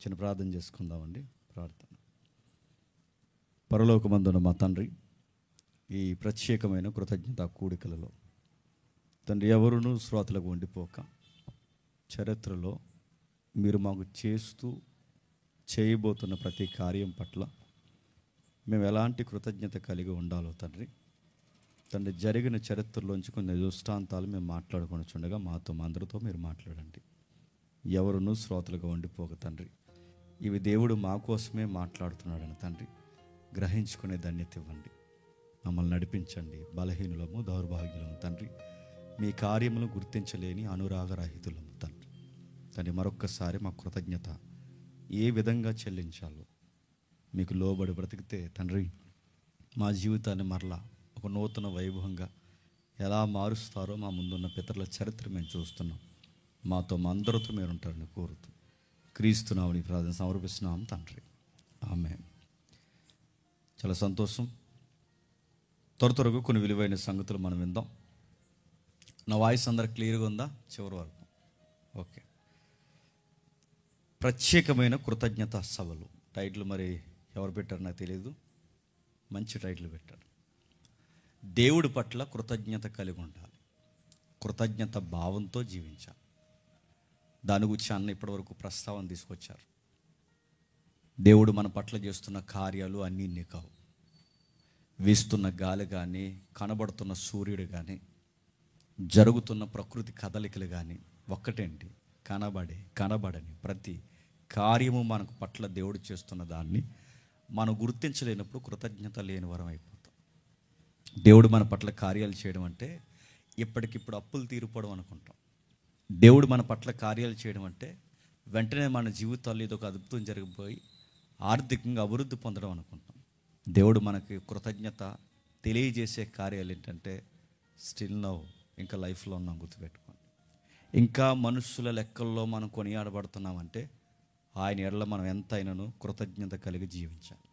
చిన్న ప్రార్థన చేసుకుందామండి. ప్రార్థన. పరలోకమందున్న మా తండ్రి, ఈ ప్రత్యేకమైన కృతజ్ఞత కూడికలలో తండ్రి ఎవరునూ శ్రోతలకు ఉండిపోక చరిత్రలో మీరు మాకు చేయబోతున్న ప్రతి కార్యం పట్ల మేము ఎలాంటి కృతజ్ఞత కలిగి ఉండాలో తండ్రి జరిగిన చరిత్రలోంచి కొన్ని దృష్టాంతాలు మేము మాట్లాడుకొనిచుండగా మాతో అందరితో మీరు మాట్లాడండి. ఎవరునూ శ్రోతలుగా ఉండిపోక తండ్రి, ఇవి దేవుడు మా కోసమే మాట్లాడుతున్నాడని తండ్రి గ్రహించుకునే ధన్యత ఇవ్వండి. మమ్మల్ని నడిపించండి. బలహీనులము, దౌర్భాగ్యులము తండ్రి, మీ కార్యములు గుర్తించలేని అనురాగరహితులము తండ్రి మరొక్కసారి మా కృతజ్ఞత ఏ విధంగా చెల్లించాలో మీకు లోబడి బ్రతికితే తండ్రి మా జీవితాన్ని మరలా ఒక నూతన వైభవంగా ఎలా మారుస్తారో మా ముందున్న పితరుల చరిత్ర మేము చూస్తున్నాం. మాతో మా అందరితో మీరు ఉంటారని కోరుతూ క్రీస్తునామని ప్రార్థన సమర్పిస్తున్నాం తండ్రి. ఆమేన్. చాలా సంతోషం. త్వరగా కొన్ని విలువైన సంగతులు మనం విందాం. నా వాయిస్ అందరికి క్లియర్గా ఉందా? చివరి వరకు ఓకే. ప్రత్యేకమైన కృతజ్ఞత సభలు టైటిల్ మరి ఎవరు పెట్టారు నాకు తెలియదు. మంచి టైటిల్ పెట్టారు. దేవుడి పట్ల కృతజ్ఞత కలిగి ఉండాలి, కృతజ్ఞత భావంతో జీవించాలి. దాని గురించి అన్న ఇప్పటివరకు ప్రస్తావన తీసుకొచ్చారు. దేవుడు మన పట్ల చేస్తున్న కార్యాలు అన్నీ కావు. వీస్తున్న గాలి కానీ, కనబడుతున్న సూర్యుడు కానీ, జరుగుతున్న ప్రకృతి కదలికలు కానీ ఒక్కటేంటి, కనబడని ప్రతి కార్యము మనకు పట్ల దేవుడు చేస్తున్న దాన్ని మనం గుర్తించలేనప్పుడు కృతజ్ఞత లేని వరం అయిపోతాం. దేవుడు మన పట్ల కార్యాలు చేయడం అంటే ఇప్పటికిప్పుడు అప్పులు తీరిపోవడం అనుకుంటాం. దేవుడు మన పట్ల కార్యాలు చేయడం అంటే వెంటనే మన జీవితాల్లో ఏదో ఒక అద్భుతం జరిగిపోయి ఆర్థికంగా అభివృద్ధి పొందడం అనుకుంటాం. దేవుడు మనకి కృతజ్ఞత తెలియజేసే కార్యాలు ఏంటంటే స్టిల్ నౌ, ఇంకా లైఫ్లో ఉన్నాం గుర్తుపెట్టుకోండి. ఇంకా మనుషుల లెక్కల్లో మనం కొనియాడబడుతున్నామంటే ఆయన ఎడల మనం ఎంతైనాను కృతజ్ఞత కలిగి జీవించాలి.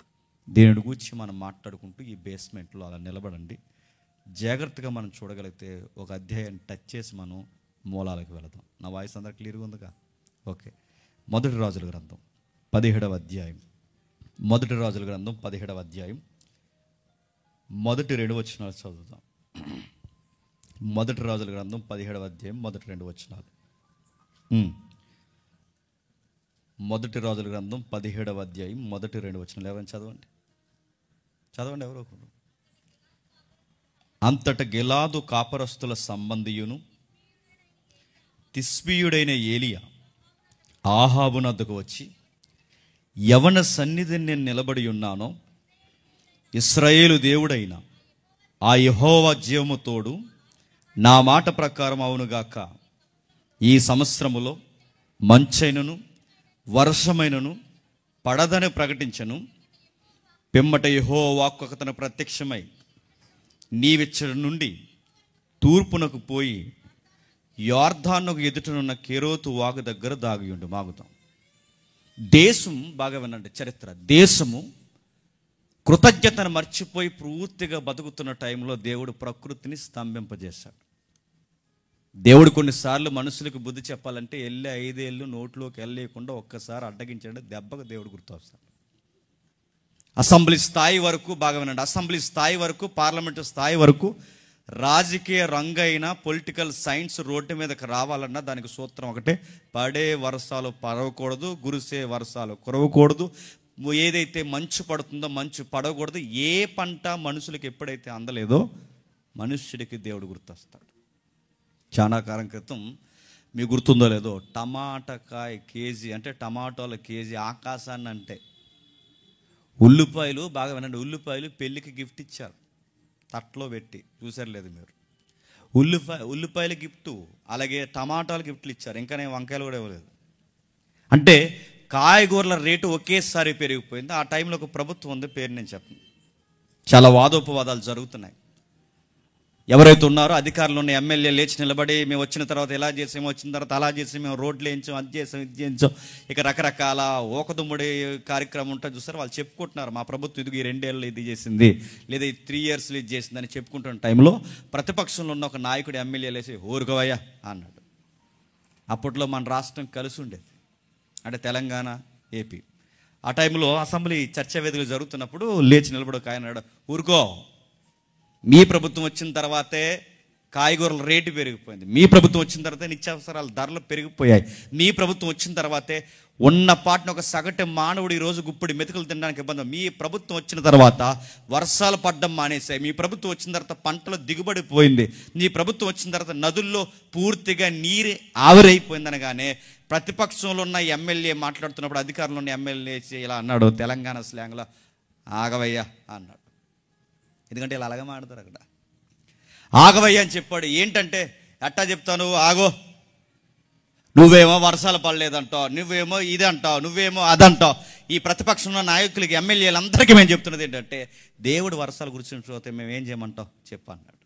దీని గురించి మనం మాట్లాడుకుంటూ ఈ బేస్మెంట్లో అలా నిలబడండి. జాగ్రత్తగా మనం చూడగలిగితే ఒక అధ్యాయాన్ని టచ్ చేసి మనం మూలాలకు వెళదాం. నా వాయిస్ అందరూ క్లియర్గా ఉందిగా? ఓకే. మొదటి రాజుల గ్రంథం 17వ అధ్యాయం. మొదటి రాజుల గ్రంథం 17వ అధ్యాయం మొదటి 2 వచనాలు చదువుదాం. మొదటి రాజుల గ్రంథం 17వ అధ్యాయం మొదటి 2 వచనాలు. మొదటి రాజుల గ్రంథం 17వ అధ్యాయం మొదటి 2 వచనాలు. ఎవరైనా చదవండి ఎవరో ఒకరు. అంతట గిలాదు కాపరస్తుల సంబంధియును తిస్బీయుడైన ఏలియా ఆహాబు నద్దకు వచ్చి, యవన సన్నిధిని నేను నిలబడి ఉన్నానో ఇశ్రాయేలు దేవుడైన ఆ యెహోవా జీవము తోడు, నా మాట ప్రకారం అవునుగాక, ఈ సంవత్సరములో మంచైనను వర్షమైనను పడదని ప్రకటించను. పిమ్మట యెహోవా వాక్కు అతను ప్రత్యక్షమై, నీవిచ్చడి నుండి తూర్పునకు పోయి యొర్దానుకు ఎదుటనున్న కెరోతు వాగు దగ్గర దాగియుండు. మాగుతాం. దేశం బాగా వినండి. చరిత్ర దేశము కృతజ్ఞతను మర్చిపోయి పూర్తిగా బతుకుతున్న టైంలో దేవుడు ప్రకృతిని స్తంభింపజేశాడు. దేవుడు కొన్నిసార్లు మనుషులకు బుద్ధి చెప్పాలంటే 5 ఏళ్ళు నోట్లోకి వెళ్ళలేకుండా ఒక్కసారి అడ్డగించాడు. దెబ్బకు దేవుడు గుర్తొస్తాడు. అసెంబ్లీ స్థాయి వరకు బాగా వినండి. అసెంబ్లీ స్థాయి వరకు, పార్లమెంటు స్థాయి వరకు రాజకీయ రంగైన పొలిటికల్ సైన్స్ రోడ్డు మీదకి రావాలన్నా దానికి సూత్రం ఒకటే: పడే వర్షాలు పడవకూడదు, కురిసే వర్షాలు కురవకూడదు, ఏదైతే మంచు పడుతుందో మంచు పడకూడదు. ఏ పంట మనుషులకు ఎప్పుడైతే అందలేదో మనుష్యుడికి దేవుడు గుర్తొస్తాడు. చాలా కాలం క్రితం మీకు గుర్తుందో లేదో, టమాటాకాయ కేజీ అంటే టమాటోల కేజీ ఆకాశాన్ని అంటే. ఉల్లిపాయలు బాగా వినండి. ఉల్లిపాయలు పెళ్ళికి గిఫ్ట్ ఇచ్చారు, తట్లో పెట్టి. చూసారు లేదు మీరు? ఉల్లిపాయల గిఫ్ట్, అలాగే టమాటాల గిఫ్ట్లు ఇచ్చారు. ఇంకా నేను వంకాయలు కూడా ఇవ్వలేదు. అంటే కాయగూరల రేటు ఒకేసారి పెరిగిపోయింది. ఆ టైంలో ఒక ప్రభుత్వం ఉంది, పేరు నేను చెప్పను. చాలా వాదోపవాదాలు జరుగుతున్నాయి. ఎవరైతే ఉన్నారో అధికారులు ఉన్న ఎమ్మెల్యే లేచి నిలబడి, మేము వచ్చిన తర్వాత ఇలా చేసాము, వచ్చిన తర్వాత అలా చేసాము, మేము రోడ్లు వేయించాం, అది చేసాం, ఇది చేయించాం, ఇక రకరకాల ఓకదుమ్ముడి కార్యక్రమం ఉంటుంది చూస్తారు. వాళ్ళు చెప్పుకుంటున్నారు, మా ప్రభుత్వం ఇది 2 ఏళ్ళు ఇది చేసింది, లేదా 3 ఇయర్స్లో ఇది చేసిందని చెప్పుకుంటున్న టైంలో ప్రతిపక్షంలో ఉన్న ఒక నాయకుడు ఎమ్మెల్యే లేచి ఊరుకోవయ్యా అన్నాడు. అప్పట్లో మన రాష్ట్రం కలిసి ఉండేది. అంటే తెలంగాణ, ఏపీ. ఆ టైంలో అసెంబ్లీ చర్చా వేదికలు జరుగుతున్నప్పుడు లేచి నిలబడి ఒక ఆయన అన్నాడు, ఊరుకో, మీ ప్రభుత్వం వచ్చిన తర్వాతే కాయగూరల రేటు పెరిగిపోయింది, మీ ప్రభుత్వం వచ్చిన తర్వాత నిత్యావసరాల ధరలు పెరిగిపోయాయి, మీ ప్రభుత్వం వచ్చిన తర్వాతే ఉన్న పాటను ఒక సగటు మానవుడు ఈరోజు గుప్పిడి మెతుకులు తినడానికి ఇబ్బంది, మీ ప్రభుత్వం వచ్చిన తర్వాత వర్షాలు పడ్డం మానేశాయి, మీ ప్రభుత్వం వచ్చిన తర్వాత పంటలు దిగుబడిపోయింది, మీ ప్రభుత్వం వచ్చిన తర్వాత నదుల్లో పూర్తిగా నీరు ఆవిరైపోయిందనగానే ప్రతిపక్షంలో ఉన్న ఎమ్మెల్యే మాట్లాడుతున్నప్పుడు అధికారంలో ఉన్న ఎమ్మెల్యే ఇలా అన్నాడు, తెలంగాణ స్లాంగ్లో, ఆగవయ్యా అన్నాడు. ఎందుకంటే ఇలా అలాగే మాట్లాడతారు అక్కడ. ఆగవయ్యా అని చెప్పాడు. ఏంటంటే, ఎట్టా చెప్తాను, ఆగో, నువ్వేమో వర్షాలు పడలేదంటావు, నువ్వేమో ఇది అంటావు, నువ్వేమో అదంటావు. ఈ ప్రతిపక్షంలో నాయకులకి ఎమ్మెల్యేలందరికీ మేము చెప్తున్నది ఏంటంటే, దేవుడు వర్షాలు కురిసిపోతే మేము ఏం చేయమంటావు చెప్పు అన్నాడు.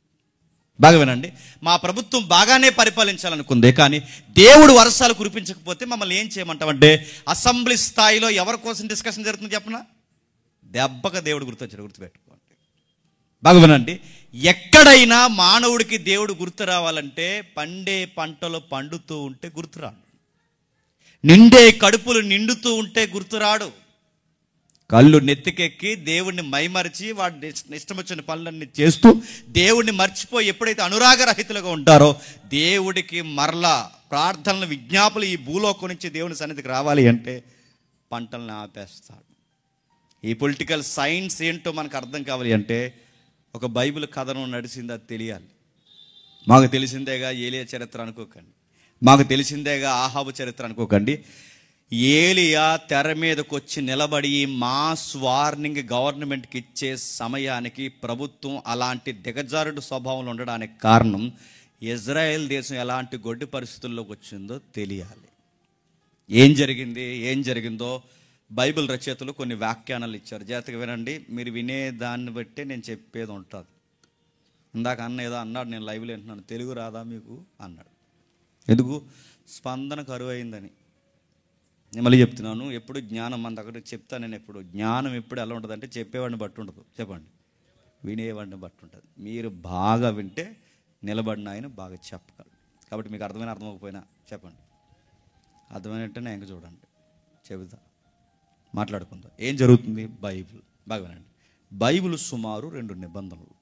బాగా వినండి, మా ప్రభుత్వం బాగానే పరిపాలించాలనుకుంది, కానీ దేవుడు వర్షాలు కురిపించకపోతే మమ్మల్ని ఏం చేయమంటామంటే, అసెంబ్లీ స్థాయిలో ఎవరి కోసం డిస్కషన్ జరుగుతుంది చెప్పనా, దెబ్బక దేవుడు గుర్తొచ్చాడు. గుర్తుపెట్టుకోండి, బాగా వినండి. ఎక్కడైనా మానవుడికి దేవుడు గుర్తు రావాలంటే పండే పంటలు పండుతూ ఉంటే గుర్తురాడు, నిండే కడుపులు నిండుతూ ఉంటే గుర్తురాడు, కళ్ళు నెత్తికెక్కి దేవుణ్ణి మైమరిచి వాడి ఇష్టం వచ్చిన పనులన్నీ చేస్తూ దేవుణ్ణి మర్చిపోయి ఎప్పుడైతే అనురాగరహితులుగా ఉంటారో దేవుడికి మరలా ప్రార్థనలు విజ్ఞాపనలు ఈ భూలోకం నుంచి దేవుని సన్నిధికి రావాలి అంటే పంటలను ఆపేస్తాడు. ఈ పొలిటికల్ సైన్స్ ఏంటో మనకు అర్థం కావాలి అంటే ఒక బైబిల్ కథనం నడిచింది, అది తెలియాలి. మాకు తెలిసిందేగా ఏలియా చరిత్ర అనుకోకండి, మాకు తెలిసిందేగా ఆహాబు చరిత్ర అనుకోకండి. ఏలియా తెర మీదకి వచ్చి నిలబడి మాస్ వార్నింగ్ గవర్నమెంట్కి ఇచ్చే సమయానికి ప్రభుత్వం అలాంటి దిగజారుడు స్వభావంలో ఉండడానికి కారణం ఇజ్రాయెల్ దేశం ఎలాంటి గొడ్డు పరిస్థితుల్లోకి వచ్చిందో తెలియాలి. ఏం జరిగిందో బైబిల్ రచయితలు కొన్ని వ్యాఖ్యానాలు ఇచ్చారు, జాగ్రత్తగా వినండి. మీరు వినే దాన్ని బట్టే నేను చెప్పేది ఉంటుంది. ఇందాక అన్న ఏదో అన్నాడు, నేను లైవ్లో వింటున్నాను, తెలుగు రాదా మీకు అన్నాడు. ఎందుకు? స్పందన కరువు అయిందని. నేను మళ్ళీ చెప్తున్నాను, ఎప్పుడు జ్ఞానం మన దగ్గర చెప్తాను. నేను ఎప్పుడు జ్ఞానం ఎప్పుడు ఎలా ఉంటుంది అంటే చెప్పేవాడిని బట్టి ఉండదు, చెప్పండి, వినేవాడిని బట్టి ఉంటుంది. మీరు బాగా వింటే నిలబడిన ఆయన బాగా చెప్పగలరు. కాబట్టి మీకు అర్థమైపోయినా చెప్పండి, అర్థమైనట్టే ఇంకా చూడండి, చెబుతా, మాట్లాడుకుందాం. ఏం జరుగుతుంది? బైబిల్ బాగా వినండి. బైబిల్ సుమారు 2 నిబంధనలు.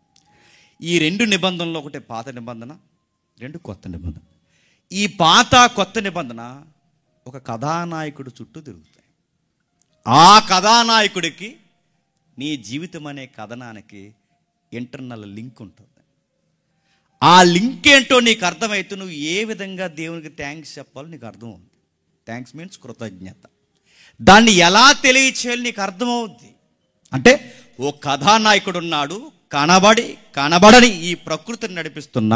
ఈ 2 నిబంధనలు, ఒకటి పాత నిబంధన, 2 కొత్త నిబంధన. ఈ పాత కొత్త నిబంధన ఒక కథానాయకుడు చుట్టూ తిరుగుతాయి. ఆ కథానాయకుడికి నీ జీవితం అనే కథనానికి ఇంటర్నల్ లింక్ ఉంటుంది. ఆ లింక్ ఏంటో నీకు అర్థమైతే నువ్వు ఏ విధంగా దేవునికి థ్యాంక్స్ చెప్పాలో నీకు అర్థమవుతుంది. థ్యాంక్స్ మీన్స్ కృతజ్ఞత. దాన్ని ఎలా తెలియచేయాలి నీకు అర్థమవుద్ది. అంటే ఓ కథానాయకుడు ఉన్నాడు, కనబడని ఈ ప్రకృతిని నడిపిస్తున్న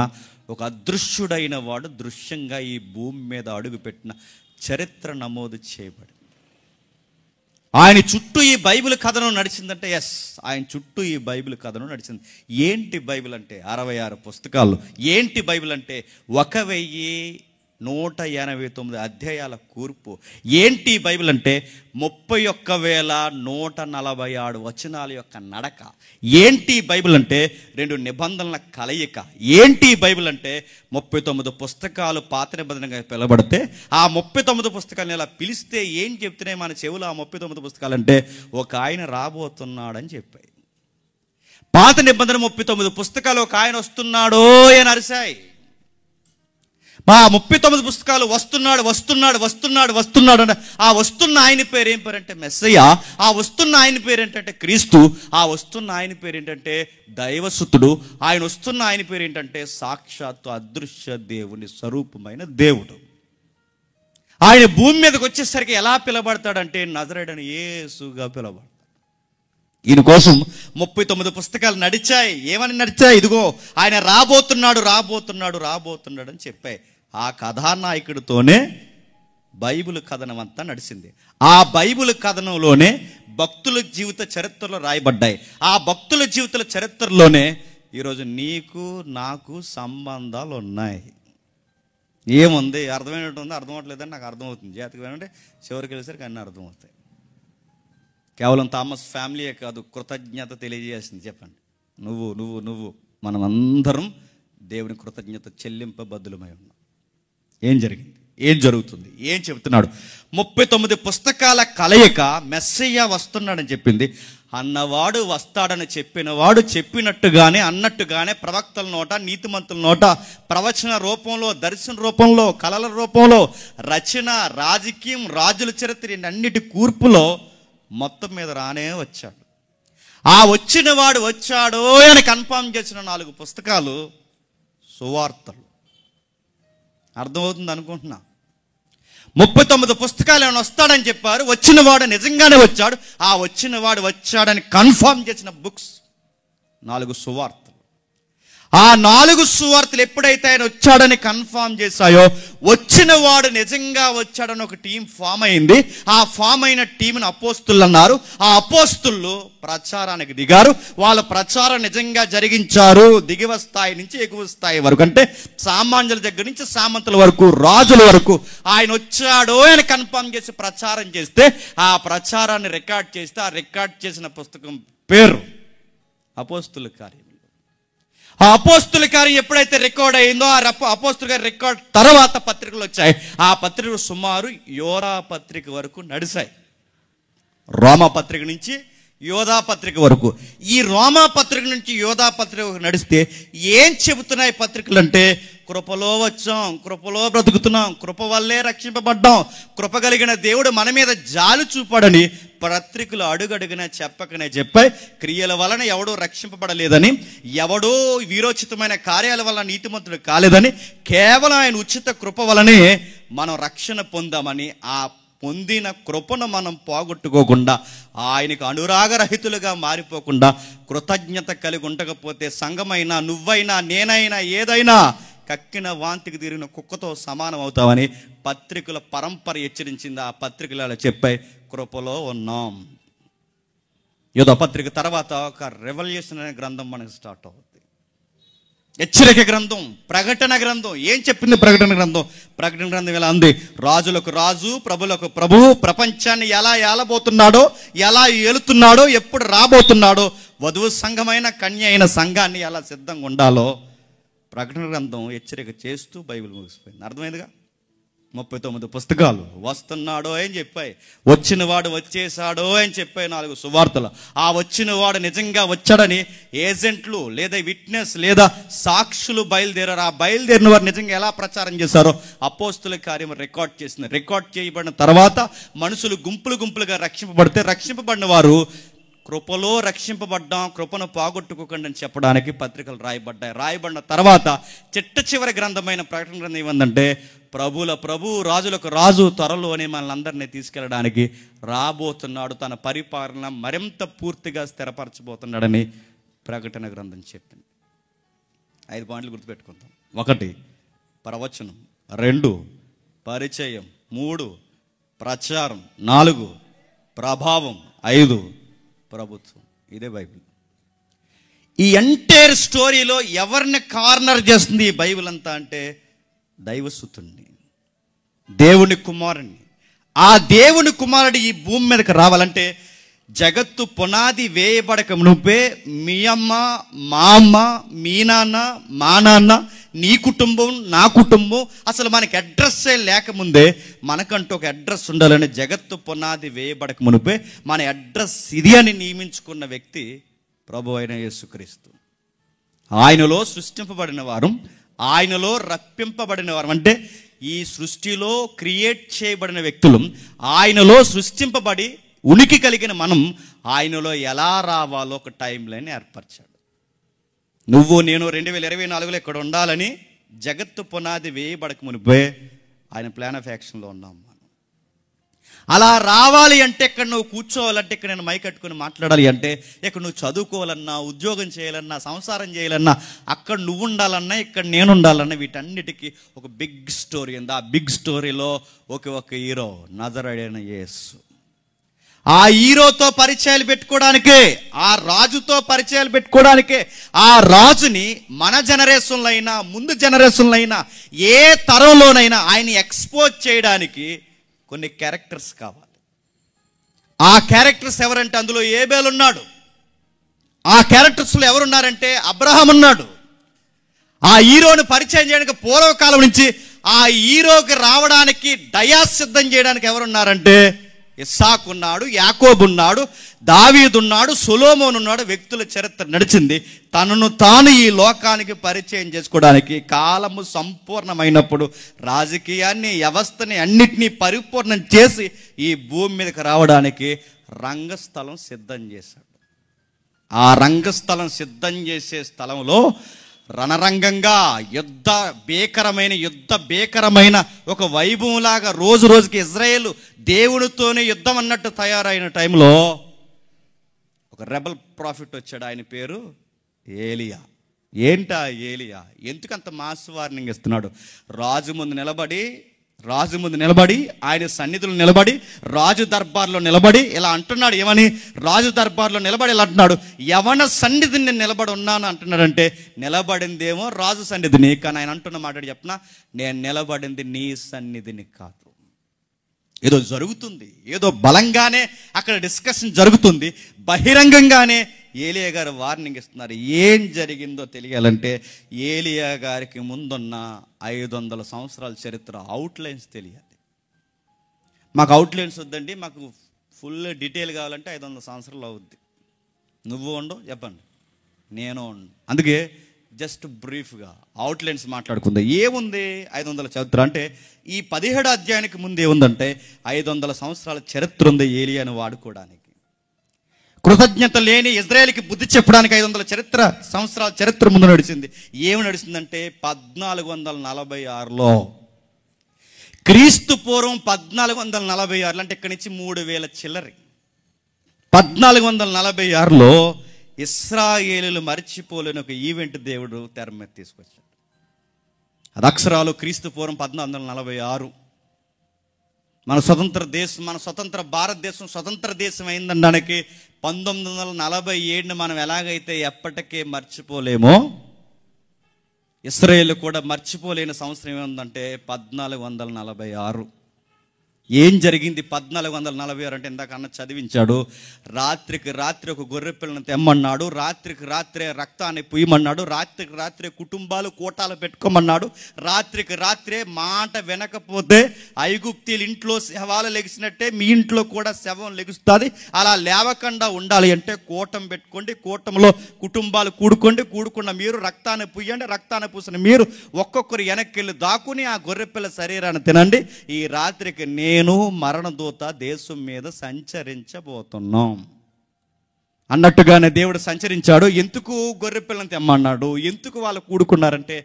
ఒక అదృశ్యుడైన వాడు దృశ్యంగా ఈ భూమి మీద అడుగుపెట్టిన చరిత్ర నమోదు చేయబడింది. ఆయన చుట్టూ ఈ బైబిల్ కథనం నడిచిందంటే, ఎస్, ఆయన చుట్టూ ఈ బైబిల్ కథనం నడిచింది. ఏంటి బైబిల్ అంటే? 66 పుస్తకాలు. ఏంటి బైబిల్ అంటే? 1189 అధ్యాయాల కూర్పు. ఏంటి బైబిల్ అంటే? 31,146 వచనాల యొక్క నడక. ఏంటి బైబిల్ అంటే? 2 నిబంధనల కలయిక. ఏంటి బైబిల్ అంటే? 39 పుస్తకాలు పాత నిబంధనగా పిలబడితే ఆ 39 పుస్తకాలను ఇలా పిలిస్తే ఏం చెప్తున్నాయి మన చెవులు? ఆ 39 పుస్తకాలు అంటే ఒక ఆయన రాబోతున్నాడని చెప్పాయి. పాత నిబంధన 39 పుస్తకాలు ఒక ఆయన వస్తున్నాడో అని అరిశాయి. మా 39 పుస్తకాలు వస్తున్నాడు అంటే ఆ వస్తున్న ఆయన పేరు ఏం పేరు అంటే మెస్సయ్య. ఆ వస్తున్న ఆయన పేరు ఏంటంటే క్రీస్తు. ఆ వస్తున్న ఆయన పేరు ఏంటంటే దైవసుతుడు. ఆయన వస్తున్న ఆయన పేరు ఏంటంటే సాక్షాత్తు అదృశ్య దేవుని స్వరూపమైన దేవుడు. ఆయన భూమి మీదకి వచ్చేసరికి ఎలా పిలబడతాడంటే నజరేయుడైన యేసుగా పిలబడతాడు. ఈయన కోసం 39 పుస్తకాలు నడిచాయి. ఏమని నడిచాయి? ఇదిగో ఆయన రాబోతున్నాడు అని చెప్పాయి. ఆ కథానాయకుడితోనే బైబిల్ కథనం అంతా నడిచింది. ఆ బైబిల్ కథనంలోనే భక్తుల జీవిత చరిత్రలో రాయబడ్డాయి. ఆ భక్తుల జీవిత చరిత్రలోనే ఈరోజు నీకు నాకు సంబంధాలు ఉన్నాయి. ఏముంది? అర్థమైనట్టు ఉంది, అర్థం అవ్వట్లేదని నాకు అర్థమవుతుంది. జాతకం ఏంటంటే చివరికి వెళ్ళేసరికి అన్నీ అర్థమవుతాయి. కేవలం థామస్ ఫ్యామిలీయే కాదు, కృతజ్ఞత తెలియజేసింది. చెప్పండి, నువ్వు మనం అందరం దేవుని కృతజ్ఞత చెల్లింపబద్దులమై ఉన్నాం. ఏం జరిగింది? ఏం జరుగుతుంది, ఏం చెబుతున్నాడు? 39 పుస్తకాల కలయిక మెస్సయ్య వస్తున్నాడని చెప్పింది. అన్నవాడు వస్తాడని చెప్పినవాడు చెప్పినట్టుగానే అన్నట్టుగానే ప్రవక్తల నోట, నీతిమంతుల నోట ప్రవచన రూపంలో, దర్శన రూపంలో, కళల రూపంలో, రచన, రాజకీయం, రాజుల చరిత్ర అన్నిటి కూర్పులో మొత్తం మీద రానే వచ్చాడు. ఆ వచ్చిన వాడు వచ్చాడో అని కన్ఫర్మ్ చేసిన 4 పుస్తకాలు సువార్తలు. అర్థమవుతుంది అనుకుంటున్నా. 39 పుస్తకాలు ఏమైనా వస్తాడని చెప్పారు, వచ్చిన వాడు నిజంగానే వచ్చాడు. ఆ వచ్చిన వాడు వచ్చాడని కన్ఫర్మ్ చేసిన బుక్స్ 4 సువార్తలు. ఆ 4 సువార్తలు ఎప్పుడైతే ఆయన వచ్చాడని కన్ఫర్మ్ చేశాయో, వచ్చిన వాడు నిజంగా వచ్చాడని ఒక టీం ఫామ్ అయింది. ఆ ఫామ్ అయిన టీంని అపోస్తులు అన్నారు. ఆ అపోస్తులు ప్రచారానికి దిగారు. వాళ్ళ ప్రచారం నిజంగా జరిగించారు. దిగువ స్థాయి నుంచి ఎగువ స్థాయి వరకు, అంటే సామాన్యుల దగ్గర నుంచి సామంతుల వరకు, రాజుల వరకు ఆయన వచ్చాడో అని కన్ఫర్మ్ చేసి ప్రచారం చేస్తే, ఆ ప్రచారాన్ని రికార్డ్ చేస్తే, ఆ రికార్డ్ చేసిన పుస్తకం పేరు అపోస్తుల కార్యం. ఆ అపోస్తుల కార్యం ఎప్పుడైతే రికార్డ్ అయిందో, ఆ అపోస్తుల గారి రికార్డ్ తర్వాత పత్రికలు వచ్చాయి. ఆ పత్రికలు సుమారు యోరా పత్రిక వరకు నడిచాయి. రోమా పత్రిక నుంచి యోధా పత్రిక వరకు. ఈ రోమా పత్రిక నుంచి యోధా పత్రిక నడిస్తే ఏం చెబుతున్నాయి పత్రికలు అంటే, కృపలో వచ్చాం, కృపలో బ్రతుకుతున్నాం, కృప వల్లే రక్షింపబడ్డాం, కృప కలిగిన దేవుడు మన మీద జాలి చూపాడని పత్రికలు అడుగడుగునే చెప్పకనే చెప్పాయి. క్రియల వలన ఎవడో రక్షింపబడలేదని, ఎవడో వీరోచితమైన కార్యాల వలన నీతిమంతుడు కాలేదని, కేవలం ఆయన ఉచిత కృప వలనే మనం రక్షణ పొందామని, ఆ పొందిన కృపను మనం పోగొట్టుకోకుండా, ఆయనకు అనురాగరహితులుగా మారిపోకుండా, కృతజ్ఞత కలిగి ఉండకపోతే సంఘమైనా, నువ్వైనా, నేనైనా, ఏదైనా కక్కిన వాంతికి తీరిన కుక్కతో సమానం అవుతామని పత్రికల పరంపర హెచ్చరించింది. ఆ పత్రికలు అలా చెప్పాయి, కృపలో ఉన్నాం. యోధా పత్రిక తర్వాత ఒక రెవల్యూషన్ అనే గ్రంథం మనకు స్టార్ట్ అవుతుంది. హెచ్చరిక గ్రంథం, ప్రకటన గ్రంథం. ఏం చెప్పింది ప్రకటన గ్రంథం? ప్రకటన గ్రంథం ఇలా ఉంది, రాజులకు రాజు, ప్రభులకు ప్రభువు, ప్రపంచాన్ని ఎలా ఏలబోతున్నాడో, ఎలా ఏలుతున్నాడో, ఎప్పుడు రాబోతున్నాడో, వధువు సంఘమైన కన్య అయిన సంఘాన్ని ఎలా సిద్ధంగా ఉండాలో ప్రకటన గ్రంథం హెచ్చరిక చేస్తూ బైబిల్ ముగిసిపోయింది. అర్థమైందిగా? 39 పుస్తకాలు వస్తున్నాడో అని చెప్పాయి, వచ్చిన వాడు వచ్చేసాడో అని చెప్పాయి 4 సువార్తలు. ఆ వచ్చిన వాడు నిజంగా వచ్చాడని ఏజెంట్లు లేదా విట్నెస్ లేదా సాక్షులు బయలుదేరారు. ఆ బయలుదేరిన వారు నిజంగా ఎలా ప్రచారం చేశారో అపోస్తుల కార్యం రికార్డ్ చేసింది. రికార్డ్ చేయబడిన తర్వాత మనుషులు గుంపులు గుంపులుగా రక్షింపబడితే, రక్షింపబడిన వారు కృపలో రక్షింపబడ్డాం, కృపను పోగొట్టుకోకండి అని చెప్పడానికి పత్రికలు రాయబడ్డాయి. రాయబడిన తర్వాత చిట్ట చివరి గ్రంథమైన ప్రకటన గ్రంథం ఏమందంటే, ప్రభుల ప్రభు, రాజులకు రాజు త్వరలోనే మనల్ని అందరినీ తీసుకెళ్ళడానికి రాబోతున్నాడు, తన పరిపాలన మరింత పూర్తిగా స్థిరపరచబోతున్నాడని ప్రకటన గ్రంథం చెప్పింది. 5 పాయింట్లు గుర్తుపెట్టుకుందాం. 1 ప్రవచనం, 2 పరిచయం, 3 ప్రచారం, 4 ప్రభావం, 5 ప్రభుత్వం. ఇదే బైబిల్. ఈ ఎంటైర్ స్టోరీలో ఎవరిని కార్నర్ చేస్తుంది ఈ బైబిల్ అంతా అంటే, దైవసుతుణ్ణి, దేవుని కుమారుణ్ణి. ఆ దేవుని కుమారుడు ఈ భూమి మీదకి రావాలంటే, జగత్తు పునాది వేయబడక మునుపే మీ అమ్మ, మా అమ్మ, మీ నాన్న, మా నాన్న, నీ కుటుంబం, నా కుటుంబం, అసలు మనకి అడ్రస్సే లేకముందే మనకంటూ ఒక అడ్రస్ ఉండాలని జగత్తు పునాది వేయబడక మునుపే మన అడ్రస్ ఇది అని నియమించుకున్న వ్యక్తి ప్రభు అయిన యేసుక్రీస్తు. ఆయనలో సృష్టింపబడిన వారు, ఆయనలో రప్పింపబడిన వారు, అంటే ఈ సృష్టిలో క్రియేట్ చేయబడిన వ్యక్తులు, ఆయనలో సృష్టింపబడి ఉనికి కలిగిన మనం ఆయనలో ఎలా రావాలో ఒక టైం లైన్ ఏర్పరిచాడు. నువ్వు నేను 2024లో ఇక్కడ ఉండాలని జగత్తు పునాది వేయబడక మునిపే ఆయన ప్లాన్ ఆఫ్ యాక్షన్లో ఉన్నాం మనం. అలా రావాలి అంటే, ఇక్కడ నువ్వు కూర్చోవాలంటే, ఇక్కడ నేను మైక్ కట్టుకుని మాట్లాడాలి అంటే, ఇక్కడ నువ్వు చదువుకోవాలన్నా, ఉద్యోగం చేయాలన్నా, సంసారం చేయాలన్నా, అక్కడ నువ్వు ఉండాలన్నా, ఇక్కడ నేను ఉండాలన్నా, వీటన్నిటికీ ఒక బిగ్ స్టోరీ ఉంది. ఆ బిగ్ స్టోరీలో ఒక హీరో, నజరేయుడైన యేసు. ఆ హీరోతో పరిచయాలు పెట్టుకోవడానికే, ఆ రాజుతో పరిచయాలు పెట్టుకోవడానికే, ఆ రాజుని మన జనరేషన్లో అయినా, ముందు జనరేషన్లో అయినా, ఏ తరంలోనైనా ఆయన ఎక్స్పోజ్ చేయడానికి కొన్ని క్యారెక్టర్స్ కావాలి. ఆ క్యారెక్టర్స్ ఎవరంటే, అందులో ఏబేలు ఉన్నాడు. ఆ క్యారెక్టర్స్లో ఎవరున్నారంటే, అబ్రహాం ఉన్నాడు. ఆ హీరోని పరిచయం చేయడానికి పూర్వకాలం నుంచి ఆ హీరోకి రావడానికి డయాస్ సిద్ధం చేయడానికి ఎవరున్నారంటే ఇస్సాకు ఉన్నాడు, యాకోబు ఉన్నాడు, దావీదు ఉన్నాడు, సొలొమోను ఉన్నాడు. వ్యక్తుల చరిత్ర నడిచింది. తనను తాను ఈ లోకానికి పరిచయం చేసుకోవడానికి కాలము సంపూర్ణమైనప్పుడు రాజకీయాన్ని, వ్యవస్థని అన్నిటినీ పరిపూర్ణం చేసి ఈ భూమి మీదకి రావడానికి రంగస్థలం సిద్ధం చేశాడు. ఆ రంగస్థలం సిద్ధం చేసే స్థలంలో రణరంగంగా యుద్ధ భీకరమైన ఒక వైభవంలాగా రోజు రోజుకి ఇజ్రాయేల్ దేవునితోనే యుద్ధం అన్నట్టు తయారైన టైంలో ఒక రెబల్ ప్రాఫిట్ వచ్చాడు. ఆయన పేరు ఏలియా. ఏంటా ఏలియా? ఎందుకంత మాస్ వార్నింగ్ ఇస్తున్నాడు? రాజు ముందు నిలబడి ఆయన సన్నిధులు నిలబడి రాజు దర్బార్లో నిలబడి ఇలా అంటున్నాడు. ఏమని? రాజు దర్బార్లో నిలబడి ఇలా అంటున్నాడు, యవన సన్నిధిని నేను నిలబడి ఉన్నాను అంటున్నాడంటే నిలబడిందేమో రాజు సన్నిధిని, కానీ ఆయన అంటున్న మాట చెప్పనా, నేను నిలబడింది నీ సన్నిధిని కాదు. ఏదో జరుగుతుంది, ఏదో బలంగానే అక్కడ డిస్కషన్ జరుగుతుంది. బహిరంగంగానే ఏలియా గారు వార్నింగ్ ఇస్తున్నారు. ఏం జరిగిందో తెలియాలంటే ఏలియా గారికి ముందున్న 500 సంవత్సరాల చరిత్ర అవుట్లైన్స్ తెలియాలి. మాకు అవుట్లైన్స్ వద్దండి, మాకు ఫుల్ డీటెయిల్ కావాలంటే 500 సంవత్సరాలు అవుద్ది. నువ్వు ఉండవు, చెప్పండి, నేను ఉండు. అందుకే జస్ట్ బ్రీఫ్గా అవుట్లైన్స్ మాట్లాడుకుందాం. ఏముంది 500 చరిత్ర అంటే? ఈ 17 అధ్యాయానికి ముందు ఏముందంటే 500 సంవత్సరాల చరిత్ర ఉంది ఏలియాను వాడుకోవడానికి. కృతజ్ఞత లేని ఇజ్రాయేలుకి బుద్ధి చెప్పడానికి 500 సంవత్సరాల చరిత్ర ముందు నడిచింది. ఏమి నడిచిందంటే 1446లో, క్రీస్తు పూర్వం 1446 అంటే ఇక్కడి నుంచి 3000 చిల్లరి. 1446లో ఇశ్రాయేలులు మర్చిపోలేని ఒక ఈవెంట్ దేవుడు తెర మీద తీసుకొచ్చాడు. అది అక్షరాలు క్రీస్తు పూర్వం 1446. మన స్వతంత్ర భారతదేశం స్వతంత్ర దేశం అయిందనడానికి 1947 మనం ఎలాగైతే ఎప్పటికే మర్చిపోలేమో, ఇశ్రాయేలు కూడా మర్చిపోలేని సంవత్సరం ఏముందంటే 1446. ఏం జరిగింది 1446 అంటే? ఇందాక అన్న చదివించాడు. రాత్రికి రాత్రి ఒక గొర్రె పిల్లను తెమ్మన్నాడు, రాత్రికి రాత్రే రక్తాన్ని పుయ్యమన్నాడు, రాత్రికి రాత్రే కుటుంబాలు కూటాలు పెట్టుకోమన్నాడు, రాత్రికి రాత్రే మాట వినకపోతే ఐగుప్తీయుల ఇంట్లో శవాలు లెగిసినట్టే మీ ఇంట్లో కూడా శవం లెగుస్తుంది. అలా లేవకుండా ఉండాలి అంటే కూటం పెట్టుకోండి, కూటంలో కుటుంబాలు కూడుకున్న మీరు రక్తాన్ని పుయ్యండి, రక్తాన్ని పూసిన మీరు ఒక్కొక్కరు వెనక్కి దాక్కుని ఆ గొర్రెపిల్ల శరీరాన్ని తినండి. ఈ రాత్రికి నేను మరణదూత దేశం మీద సంచరించబోతున్నాం అన్నట్టుగానే దేవుడు సంచరించాడు. ఎందుకు గొర్రె పిల్లని తెమ్మన్నాడు? ఎందుకు వాళ్ళు కూడుకున్నారంటే,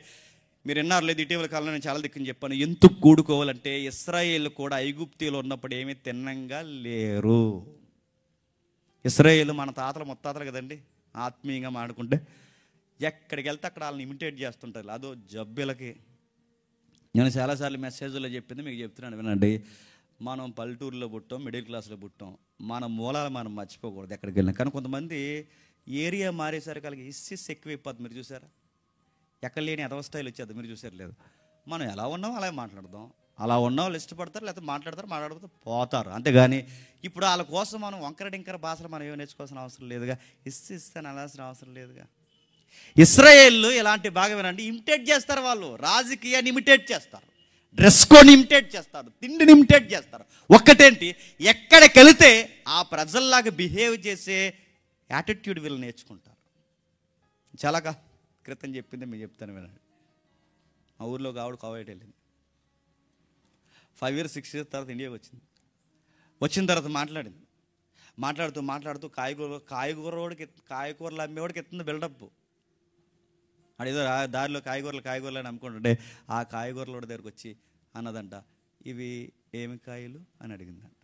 మీరు విన్నారు లేదు, ఇటీవల కాలంలో నేను చాలా దిక్కుని చెప్పాను. ఎందుకు కూడుకోవాలంటే ఇశ్రాయేలు కూడా ఐగుప్తీయులు ఉన్నప్పుడు ఏమీ తిన్నంగా లేరు. ఇశ్రాయేలు మన తాతలు ముత్తాతలు కదండి, ఆత్మీయంగా మాడుకుంటే ఎక్కడికి వెళ్తే అక్కడ వాళ్ళని ఇమిటేట్ చేస్తుంటారు. అదో జబ్బులకి. నేను చాలాసార్లు మెసేజ్లో చెప్పింది మీకు చెప్తున్నాను, వినండి. మనం పల్లెటూరులో పుట్టాం, మిడిల్ క్లాస్లో పుట్టాం, మన మూలాలు మనం మర్చిపోకూడదు ఎక్కడికి వెళ్ళినా. కానీ కొంతమంది ఏరియా మారేసరికి వాళ్ళకి ఇస్సిస్ ఎక్కువైపోద్ది. మీరు చూసారా? ఎక్కడ లేని ఎదవ స్టైల్ వచ్చేది, మీరు చూసారు లేదు? మనం ఎలా ఉన్నాం అలాగే మాట్లాడదాం. అలా ఉన్న వాళ్ళు ఇష్టపడతారు, లేకపోతే మాట్లాడతారు పోతారు. అంతేగాని ఇప్పుడు వాళ్ళ కోసం మనం వంకర భాషలు మనం ఏమి నేర్చుకోవాల్సిన అవసరం లేదుగా, ఇస్తాను అనాల్సిన అవసరం లేదుగా. ఇశ్రాయేలు ఇలాంటి బాగా వినండి, ఇమిటేట్ చేస్తారు. వాళ్ళు రాజకీయాన్ని ఇమిటేట్ చేస్తారు, డ్రెస్ కోడ్ని ఇమిటేట్ చేస్తారు, తిండిని ఇమిటేట్ చేస్తారు. ఒక్కటేంటి, ఎక్కడికి వెళితే ఆ ప్రజల్లాగా బిహేవ్ చేసే యాటిట్యూడ్ వీళ్ళు నేర్చుకుంటారు. చాలా క్రితం చెప్పింది మీకు చెప్తాను వినండి. మా ఊర్లో ఆవిడ కోవైట్ వెళ్ళింది. 5 years 6 years తర్వాత ఇండియాకి వచ్చిన తర్వాత మాట్లాడుతూ కాయగూరలు అమ్మేవాడికి ఎత్తుంది బిల్డప్. అదేదో దారిలో కాయగూరలు అని అమ్ముకుంటుంటే ఆ కాయగూరల దగ్గరకు వచ్చి అన్నదంట, ఇవి ఏమి కాయలు అని అడిగిందంట.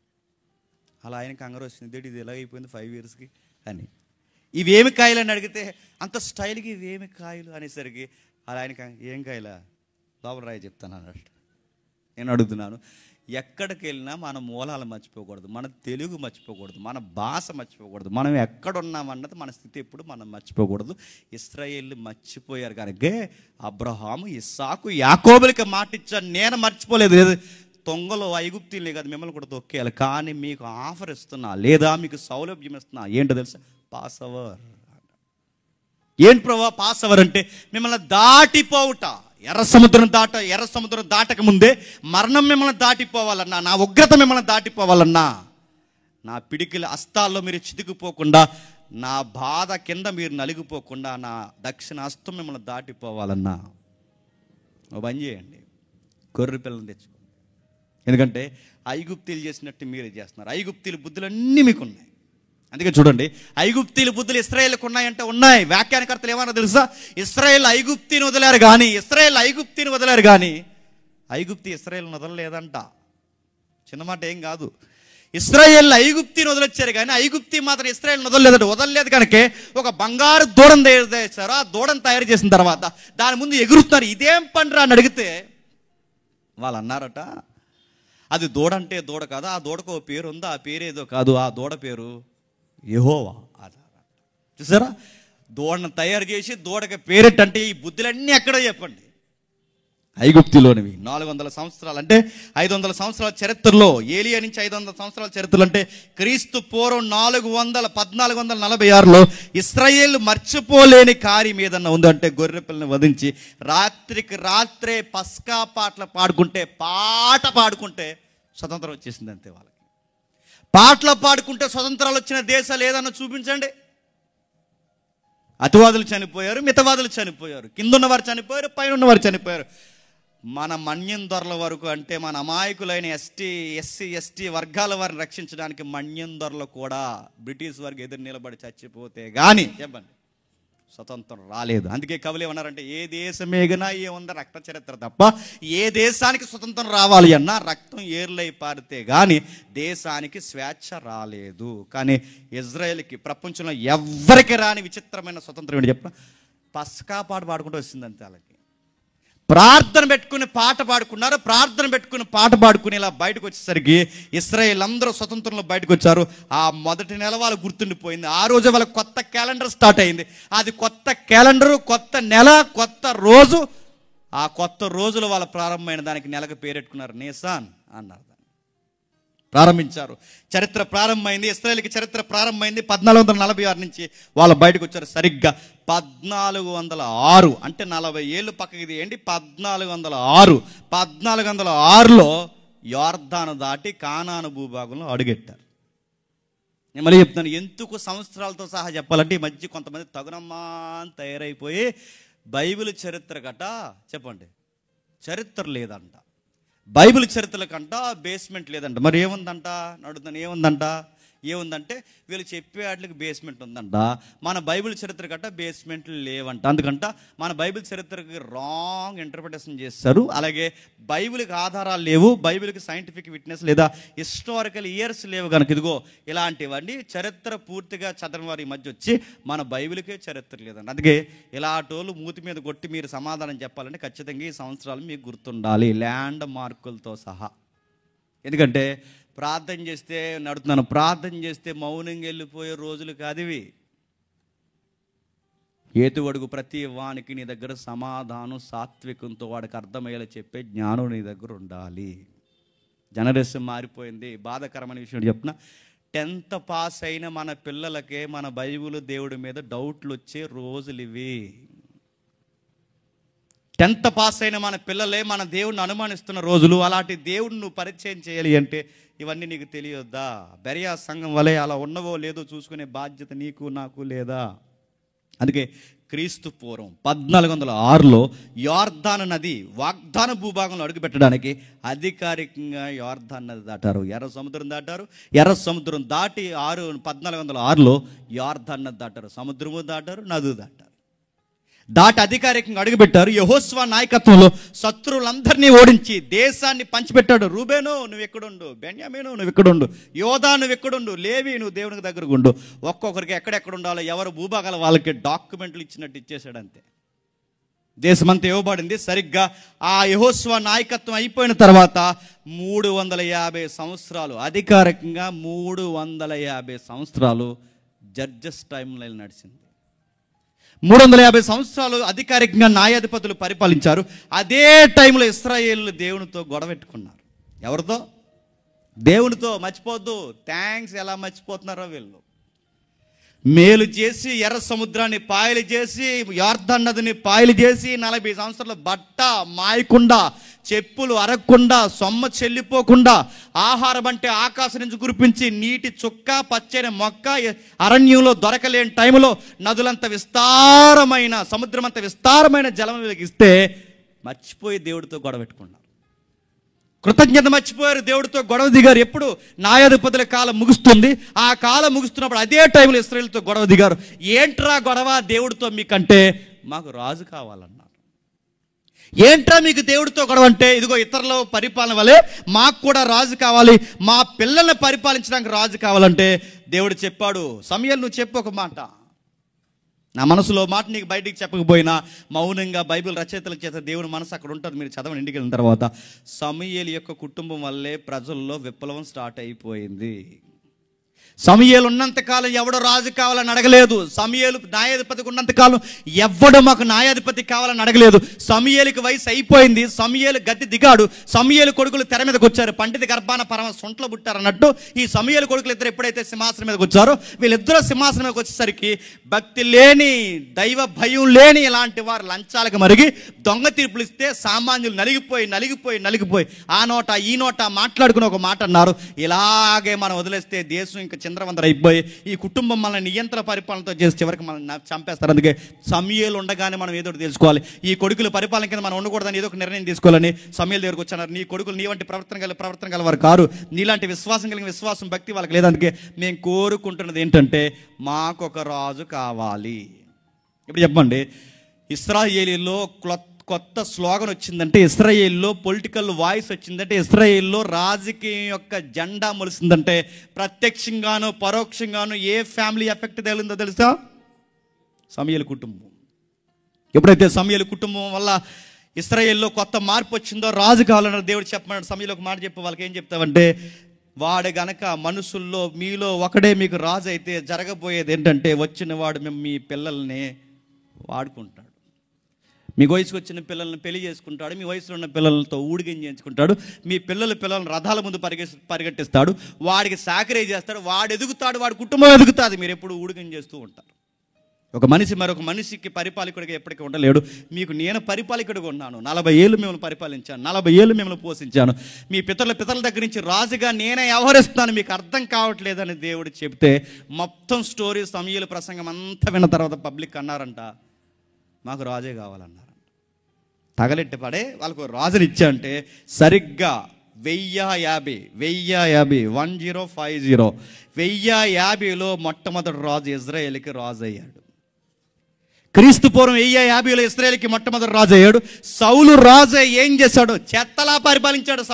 అలా ఆయన కంగారు వచ్చింది, ఇది ఎలాగైపోయింది 5 yearsకి అని. ఇవేమి కాయలు అని అడిగితే అంత స్టైల్కి ఇవేమి కాయలు అనేసరికి అలా ఆయన ఏం కాయలా లోపల రాయి చెప్తాను అన్నట్టు. నేను అడుగుతున్నాను, ఎక్కడికి వెళ్ళినా మన మూలాలు మర్చిపోకూడదు, మన తెలుగు మర్చిపోకూడదు, మన భాష మర్చిపోకూడదు, మనం ఎక్కడున్నామన్నది మన స్థితి ఎప్పుడు మనం మర్చిపోకూడదు. ఇశ్రాయేలు మర్చిపోయారు కనుక అబ్రహాము, ఇస్సాకు, యాకోబులకి మాట ఇచ్చాను, నేను మర్చిపోలేదు. తొంగలో ఐగుప్తీయులే కాదు మిమ్మల్ని కూడా తొక్కేయాలి, కానీ మీకు ఆఫర్ ఇస్తున్నా, లేదా మీకు సౌలభ్యం ఇస్తున్నా. ఏంటో తెలుసా? Pass over. ఏంటి ప్రభా పాస్ ఓవర్ అంటే? మిమ్మల్ని దాటిపోవుట. ఎర్ర సముద్రం దాటక ముందే మరణం మిమ్మల్ని దాటిపోవాలన్నా, నా ఉగ్రత మిమ్మల్ని దాటిపోవాలన్నా, నా పిడికిల హస్తాల్లో మీరు చితికిపోకుండా, నా బాధ కింద మీరు నలిగిపోకుండా, నా దక్షిణ హస్తం మిమ్మల్ని దాటిపోవాలన్నా ఓ పని చేయండి, గొర్రె పిల్లని తెచ్చుకోండి. ఎందుకంటే ఐగుప్తీలు చేసినట్టు మీరే చేస్తున్నారు. ఐగుప్తీల బుద్ధులన్నీ మీకు ఉన్నాయి. అందుకే చూడండి, ఐగుప్తీల బుద్ధులు ఇశ్రాయేలుకు ఉన్నాయంటే ఉన్నాయి. వ్యాఖ్యానకర్తలు ఏమన్నా తెలుసా? ఇశ్రాయేల్ ఐగుప్తిని వదిలారు కానీ ఐగుప్తి ఇశ్రాయేల్ని వదలలేదంట. చిన్న మాట ఏం కాదు. ఇశ్రాయేల్ ఐగుప్తిని వదిలొచ్చారు కానీ ఐగుప్తి మాత్రం ఇశ్రాయేల్ని వదలలేదు కనుక ఒక బంగారు దూడను తయారు చేశారు. ఆ దూడను తయారు చేసిన తర్వాత దాని ముందు ఎగురుతున్నారు. ఇదేం పండురా అని అడిగితే వాళ్ళు అన్నారట, అది దూడ అంటే దూడ కాదు, ఆ దూడకు ఓ పేరు ఉంది, ఆ పేరేదో కాదు, ఆ దూడ పేరు యెహోవా. చూసారా, దూడను తయారు చేసి దూడకి పేరెట్టంటే ఈ బుద్ధులన్నీ ఎక్కడో చెప్పండి, ఐగుప్తిలోనివి. 400 సంవత్సరాలు అంటే 500 సంవత్సరాల చరిత్రలో, ఏలియా నుంచి 500 సంవత్సరాల చరిత్రలు అంటే క్రీస్తు పూర్వం 1446లో ఇశ్రాయేలు మర్చిపోలేని కార్యం ఏదన్నా ఉందంటే గొర్రె పిల్లని వధించి రాత్రికి రాత్రే పస్కా పాటలు పాడుకుంటే స్వతంత్రం వచ్చేసింది అంతే. వాళ్ళకి పాటలు పాడుకుంటే స్వతంత్రాలు వచ్చిన దేశాలు ఏదన్నా చూపించండి. అతివాదులు చనిపోయారు, మితవాదులు చనిపోయారు, కిందున్నవారు చనిపోయారు, పైన ఉన్నవారు చనిపోయారు. మన మన్యం దొరల వరకు అంటే మన అమాయకులైన ఎస్సీ వర్గాల వారిని రక్షించడానికి మన్యం దొరలు కూడా బ్రిటిష్ వారికి ఎదురు నిలబడి చచ్చిపోతే కానీ చెప్పండి స్వతంత్రం రాలేదు. అందుకే కవులు ఏమన్నారంటే, ఏ దేశమేగినా ఏముంది రక్త చరిత్ర తప్ప, ఏ దేశానికి స్వతంత్రం రావాలి అన్నా రక్తం ఏర్లై పారితే కానీ దేశానికి స్వేచ్ఛ రాలేదు. కానీ ఇజ్రాయెల్కి ప్రపంచంలో ఎవ్వరికి రాని విచిత్రమైన స్వతంత్రం ఏంటి చెప్పిన, పస్కా పాట పాడుకుంటూ వచ్చింది అంతే. వాళ్ళకి ప్రార్థన పెట్టుకుని పాట పాడుకుని ఇలా బయటకు వచ్చేసరికి ఇశ్రాయేల్ అందరూ స్వతంత్రంలో బయటకు వచ్చారు. ఆ మొదటి నెల వాళ్ళు గుర్తుండిపోయింది. ఆ రోజు వాళ్ళకి కొత్త క్యాలెండర్ స్టార్ట్ అయింది. అది కొత్త క్యాలెండరు, కొత్త నెల, కొత్త రోజు. ఆ కొత్త రోజులు వాళ్ళ ప్రారంభమైన దానికి నెలకు పేరెట్టుకున్నారు, నీసాన్ అన్నారు. ప్రారంభించారు. చరిత్ర ప్రారంభమైంది. ఇశ్రాయేలుకి చరిత్ర ప్రారంభమైంది 1446 నుంచి వాళ్ళు బయటకు వచ్చారు. సరిగ్గా 1406 అంటే 40 ఏళ్ళు పక్కకి తీయండి. 1406లో యోర్దాను దాటి కానాను భూభాగంలో అడుగెట్టారు. నేను మళ్ళీ చెప్తాను, ఎందుకు సంవత్సరాలతో సహా చెప్పాలంటే ఈ మధ్య కొంతమంది తగునమ్మా అని తయారైపోయి బైబిల్ చరిత్ర గట చెప్పండి చరిత్ర లేదంట, బైబిల్ చరిత్రల కంట బేస్మెంట్ లేదంట. మరి ఏముందంట అడుగుతాను, ఏముందంటే వీళ్ళు చెప్పే వాటికి బేస్మెంట్ ఉందంట. మన బైబిల్ చరిత్ర కంట బేస్మెంట్లు లేవంట. అందుకంట మన బైబిల్ చరిత్రకి రాంగ్ ఇంటర్ప్రిటేషన్ చేస్తారు. అలాగే బైబిల్కి ఆధారాలు లేవు, బైబిల్కి సైంటిఫిక్ విట్నెస్ లేదా హిస్టారికల్ ఇయర్స్ లేవు కనుక ఇదిగో ఇలాంటివన్నీ చరిత్ర పూర్తిగా చదవని వారి మధ్య వచ్చి మన బైబిల్కే చరిత్ర లేదంట. అందుకే ఇలాంటోళ్ళు మూతి మీద కొట్టి మీరు సమాధానం చెప్పాలంటే ఖచ్చితంగా ఈ సంవత్సరాలు మీకు గుర్తుండాలి, ల్యాండ్ మార్కులతో సహా. ఎందుకంటే ప్రార్థన చేస్తే మౌనంగా వెళ్ళిపోయే రోజులు కాదు ఇవి. ఏతువడుగు ప్రతి వానికి నీ దగ్గర సమాధానం సాత్వికంతో వాడికి అర్థమయ్యేలా చెప్పే జ్ఞానం నీ దగ్గర ఉండాలి. జనరేషన్ మారిపోయింది. బాధాకరమైన విషయం చెప్పిన 10th పాస్ అయిన మన పిల్లలకే మన బైబిల్ దేవుడి మీద డౌట్లు వచ్చే రోజులు ఇవి. 10th పాస్ అయిన మన పిల్లలే మన దేవుడిని అనుమానిస్తున్న రోజులు. అలాంటి దేవుడిని నువ్వు పరిచయం చేయాలి అంటే ఇవన్నీ నీకు తెలియొద్దా? బెరియా సంఘం వలె అలా ఉన్నవో లేదో చూసుకునే బాధ్యత నీకు నాకు లేదా? అందుకే క్రీస్తు పూర్వం 1406లో యోర్దాను నది వాగ్దాన భూభాగంలో అడుగుపెట్టడానికి అధికారికంగా యోర్దాను నది దాటారు, ఎర్ర సముద్రం దాటి 1406లో యోర్దాను నది దాటారు, సముద్రము దాటారు, నది దాటారు. దాటి అధికారికంగా అడుగుపెట్టారు. యెహోషువ నాయకత్వంలో శత్రువులందరినీ ఓడించి దేశాన్ని పంచిపెట్టాడు. రూబేను నువ్వు ఎక్కడుండు, బెన్యామీను నువ్వు ఎక్కడుండు, యోధా నువ్వు ఎక్కడుండు, లేవి నువ్వు దేవునికి దగ్గరకు ఉండు. ఒక్కొక్కరికి ఎక్కడెక్కడ ఉండాలో ఎవరు భూభాగాల వాళ్ళకి డాక్యుమెంట్లు ఇచ్చినట్టు ఇచ్చేసాడు అంతే. దేశమంతా ఇవ్వబడింది. సరిగ్గా ఆ యెహోషువ నాయకత్వం అయిపోయిన తర్వాత 350 సంవత్సరాలు అధికారికంగా 350 సంవత్సరాలు జడ్జెస్ టైంలో నడిచింది. 350 సంవత్సరాలు అధికారికంగా న్యాయాధిపతులు పరిపాలించారు. అదే టైంలో ఇశ్రాయేలు దేవునితో గొడవెట్టుకున్నారు. ఎవరితో? దేవునితో. మర్చిపోద్దు, థ్యాంక్స్ ఎలా మర్చిపోతున్నారో వీళ్ళు. మేలు చేసి ఎర్ర సముద్రాన్ని పాయలు చేసి యార్దాను నదిని పాయలు చేసి 40 సంవత్సరాలు బట్ట మాయకుండా, చెప్పులు అరగకుండా, సొమ్మ చెల్లిపోకుండా, ఆహారం అంటే ఆకాశం నుంచి కురిపించి నీటి చుక్క, పచ్చని మొక్క, అరణ్యంలో దొరకలేని టైంలో నదులంత విస్తారమైన, సముద్రం అంత విస్తారమైన జలం ఇస్తే మర్చిపోయి దేవుడితో గొడవ పెట్టుకున్నారు. కృతజ్ఞత మర్చిపోయారు, దేవుడితో గొడవ దిగారు. ఎప్పుడు న్యాయాధిపతుల కాలం ముగుస్తుంది, ఆ కాలం ముగుస్తున్నప్పుడు అదే టైంలో ఇశ్రాయేలుతో గొడవ దిగారు. ఏంట్రా గొడవ దేవుడితో మీకంటే? మాకు రాజు కావాలన్నారు. ఏంట్రా మీకు దేవుడితో గొడవ అంటే, ఇదిగో ఇతరుల పరిపాలన వలె మాకు కూడా రాజు కావాలి, మా పిల్లల్ని పరిపాలించడానికి రాజు కావాలంటే దేవుడు చెప్పాడు, సమూయేలు నువ్వు చెప్పు ఒక మాట. నా మనసులో మాట నీకు బయటికి చెప్పకపోయినా మౌనంగా బైబిల్ రచయితల చేత దేవుని మనసు అక్కడ ఉంటుంది, మీరు చదవని ఇంటికి వెళ్ళిన తర్వాత. సమూయేలు యొక్క కుటుంబం వల్లే ప్రజల్లో విప్లవం స్టార్ట్ అయిపోయింది. సమూయేలు ఉన్నంతకాలం ఎవడో రాజు కావాలని అడగలేదు. సమూయేలు న్యాయాధిపతికి ఉన్నంతకాలం ఎవడో మాకు న్యాయాధిపతి కావాలని అడగలేదు. సమూయేలుకి వయసు అయిపోయింది, సమూయేలు గద్దె దిగాడు, సమూయేలు కొడుకులు తెర మీదకి వచ్చారు. పండిత గర్భాన పరమ సొంట్లో పుట్టారు అన్నట్టు ఈ సమూయేలు కొడుకులు ఇద్దరు ఎప్పుడైతే సింహాసనం మీదకి వచ్చారో, వీళ్ళిద్దరూ సింహాసనం మీదకి వచ్చేసరికి భక్తి లేని, దైవ భయం లేని ఇలాంటి వారు లంచాలకు మరిగి దొంగ తీర్పులు ఇస్తే సామాన్యులు నలిగిపోయి ఆ నోట ఈ నోట మాట్లాడుకుని ఒక మాట అన్నారు, ఇలాగే మనం వదిలేస్తే దేశం ఇంకా చంద్రవందర అయిపోయి ఈ కుటుంబం మనల్ని నియంత్ర పరిపాలనతో చేసి చివరికి మనం చంపేస్తారు. అందుకే సమూయేలు ఉండగానే మనం ఏదో తెలుసుకోవాలి, ఈ కొడుకుల పరిపాలన కింద మనం ఉండకూడదని ఏదో ఒక నిర్ణయం తీసుకోవాలని సమూయేలు దగ్గరకు వచ్చారు. నీ కొడుకులు నీ వంటి ప్రవర్తన గల వారు కారు, నీలాంటి విశ్వాసం కలిగిన విశ్వాసం భక్తి వాళ్ళకి లేదు. అందుకే మేము కోరుకుంటున్నది ఏంటంటే మాకు ఒక రాజు కావాలి. ఇప్పుడు చెప్పండి, ఇశ్రాయేలీలో కొత్త స్లోగన్ వచ్చిందంటే, ఇశ్రాయేల్లో పొలిటికల్ వాయిస్ వచ్చిందంటే, ఇశ్రాయేల్లో రాజకీయం యొక్క జెండా మొలిసిందంటే ప్రత్యక్షంగాను పరోక్షంగాను ఏ ఫ్యామిలీ ఎఫెక్ట్ తగిలిందో తెలుసా? సమూయేలు కుటుంబం. ఎప్పుడైతే సమూయేలు కుటుంబం వల్ల ఇశ్రాయేల్లో కొత్త మార్పు వచ్చిందో, రాజు కావాలన్నారు. దేవుడు చెప్పమన్నాడు, సమూయేలు ఒక మాట చెప్పు, వాళ్ళకి ఏం చెప్తావంటే, వాడు గనక మనుషుల్లో మీలో ఒకడే మీకు రాజు అయితే జరగబోయేది ఏంటంటే, వచ్చిన వాడు మేము మీ పిల్లల్ని వాడుకుంటాడు, మీ వయసుకు వచ్చిన పిల్లల్ని పెళ్లి చేసుకుంటాడు, మీ వయసులో ఉన్న పిల్లలతో ఊడిగం చేయించుకుంటాడు, మీ పిల్లలను రథాల ముందు పరిగెట్టిస్తాడు, వాడికి సాకరీ చేస్తాడు, వాడు ఎదుగుతాడు, వాడి కుటుంబం ఎదుగుతుంది, మీరు ఎప్పుడు ఊడిగం చేస్తూ ఉంటారు. ఒక మనిషి మరొక మనిషికి పరిపాలకుడిగా ఎప్పటికీ ఉండలేడు. మీకు నేను పరిపాలకుడిగా ఉన్నాను, 40 ఏళ్ళు మిమ్మల్ని పరిపాలించాను, 40 ఏళ్ళు మిమ్మల్ని పోషించాను, మీ పితరుల దగ్గర నుంచి రాజుగా నేనే వ్యవహరిస్తాను, మీకు అర్థం కావట్లేదని దేవుడు చెప్తే మొత్తం స్టోరీ సమూయేలు ప్రసంగం అంతా విన్న తర్వాత పబ్లిక్ అన్నారంట, మాకు రాజే కావాలన్నారు. తగలెట్టి పడే వాళ్ళకు రాజుని ఇచ్చా అంటే సరిగ్గా 1050లో మొట్టమొదటి రాజు ఇజ్రాయేలుకి రాజు అయ్యాడు. క్రీస్తు పూర్వం 1050లో ఇశ్రాయేలుకి మొట్టమొదటి రాజు అయ్యాడు. సౌలు రాజు ఏం చేశాడు? చెత్తలా పరిపాలించాడు.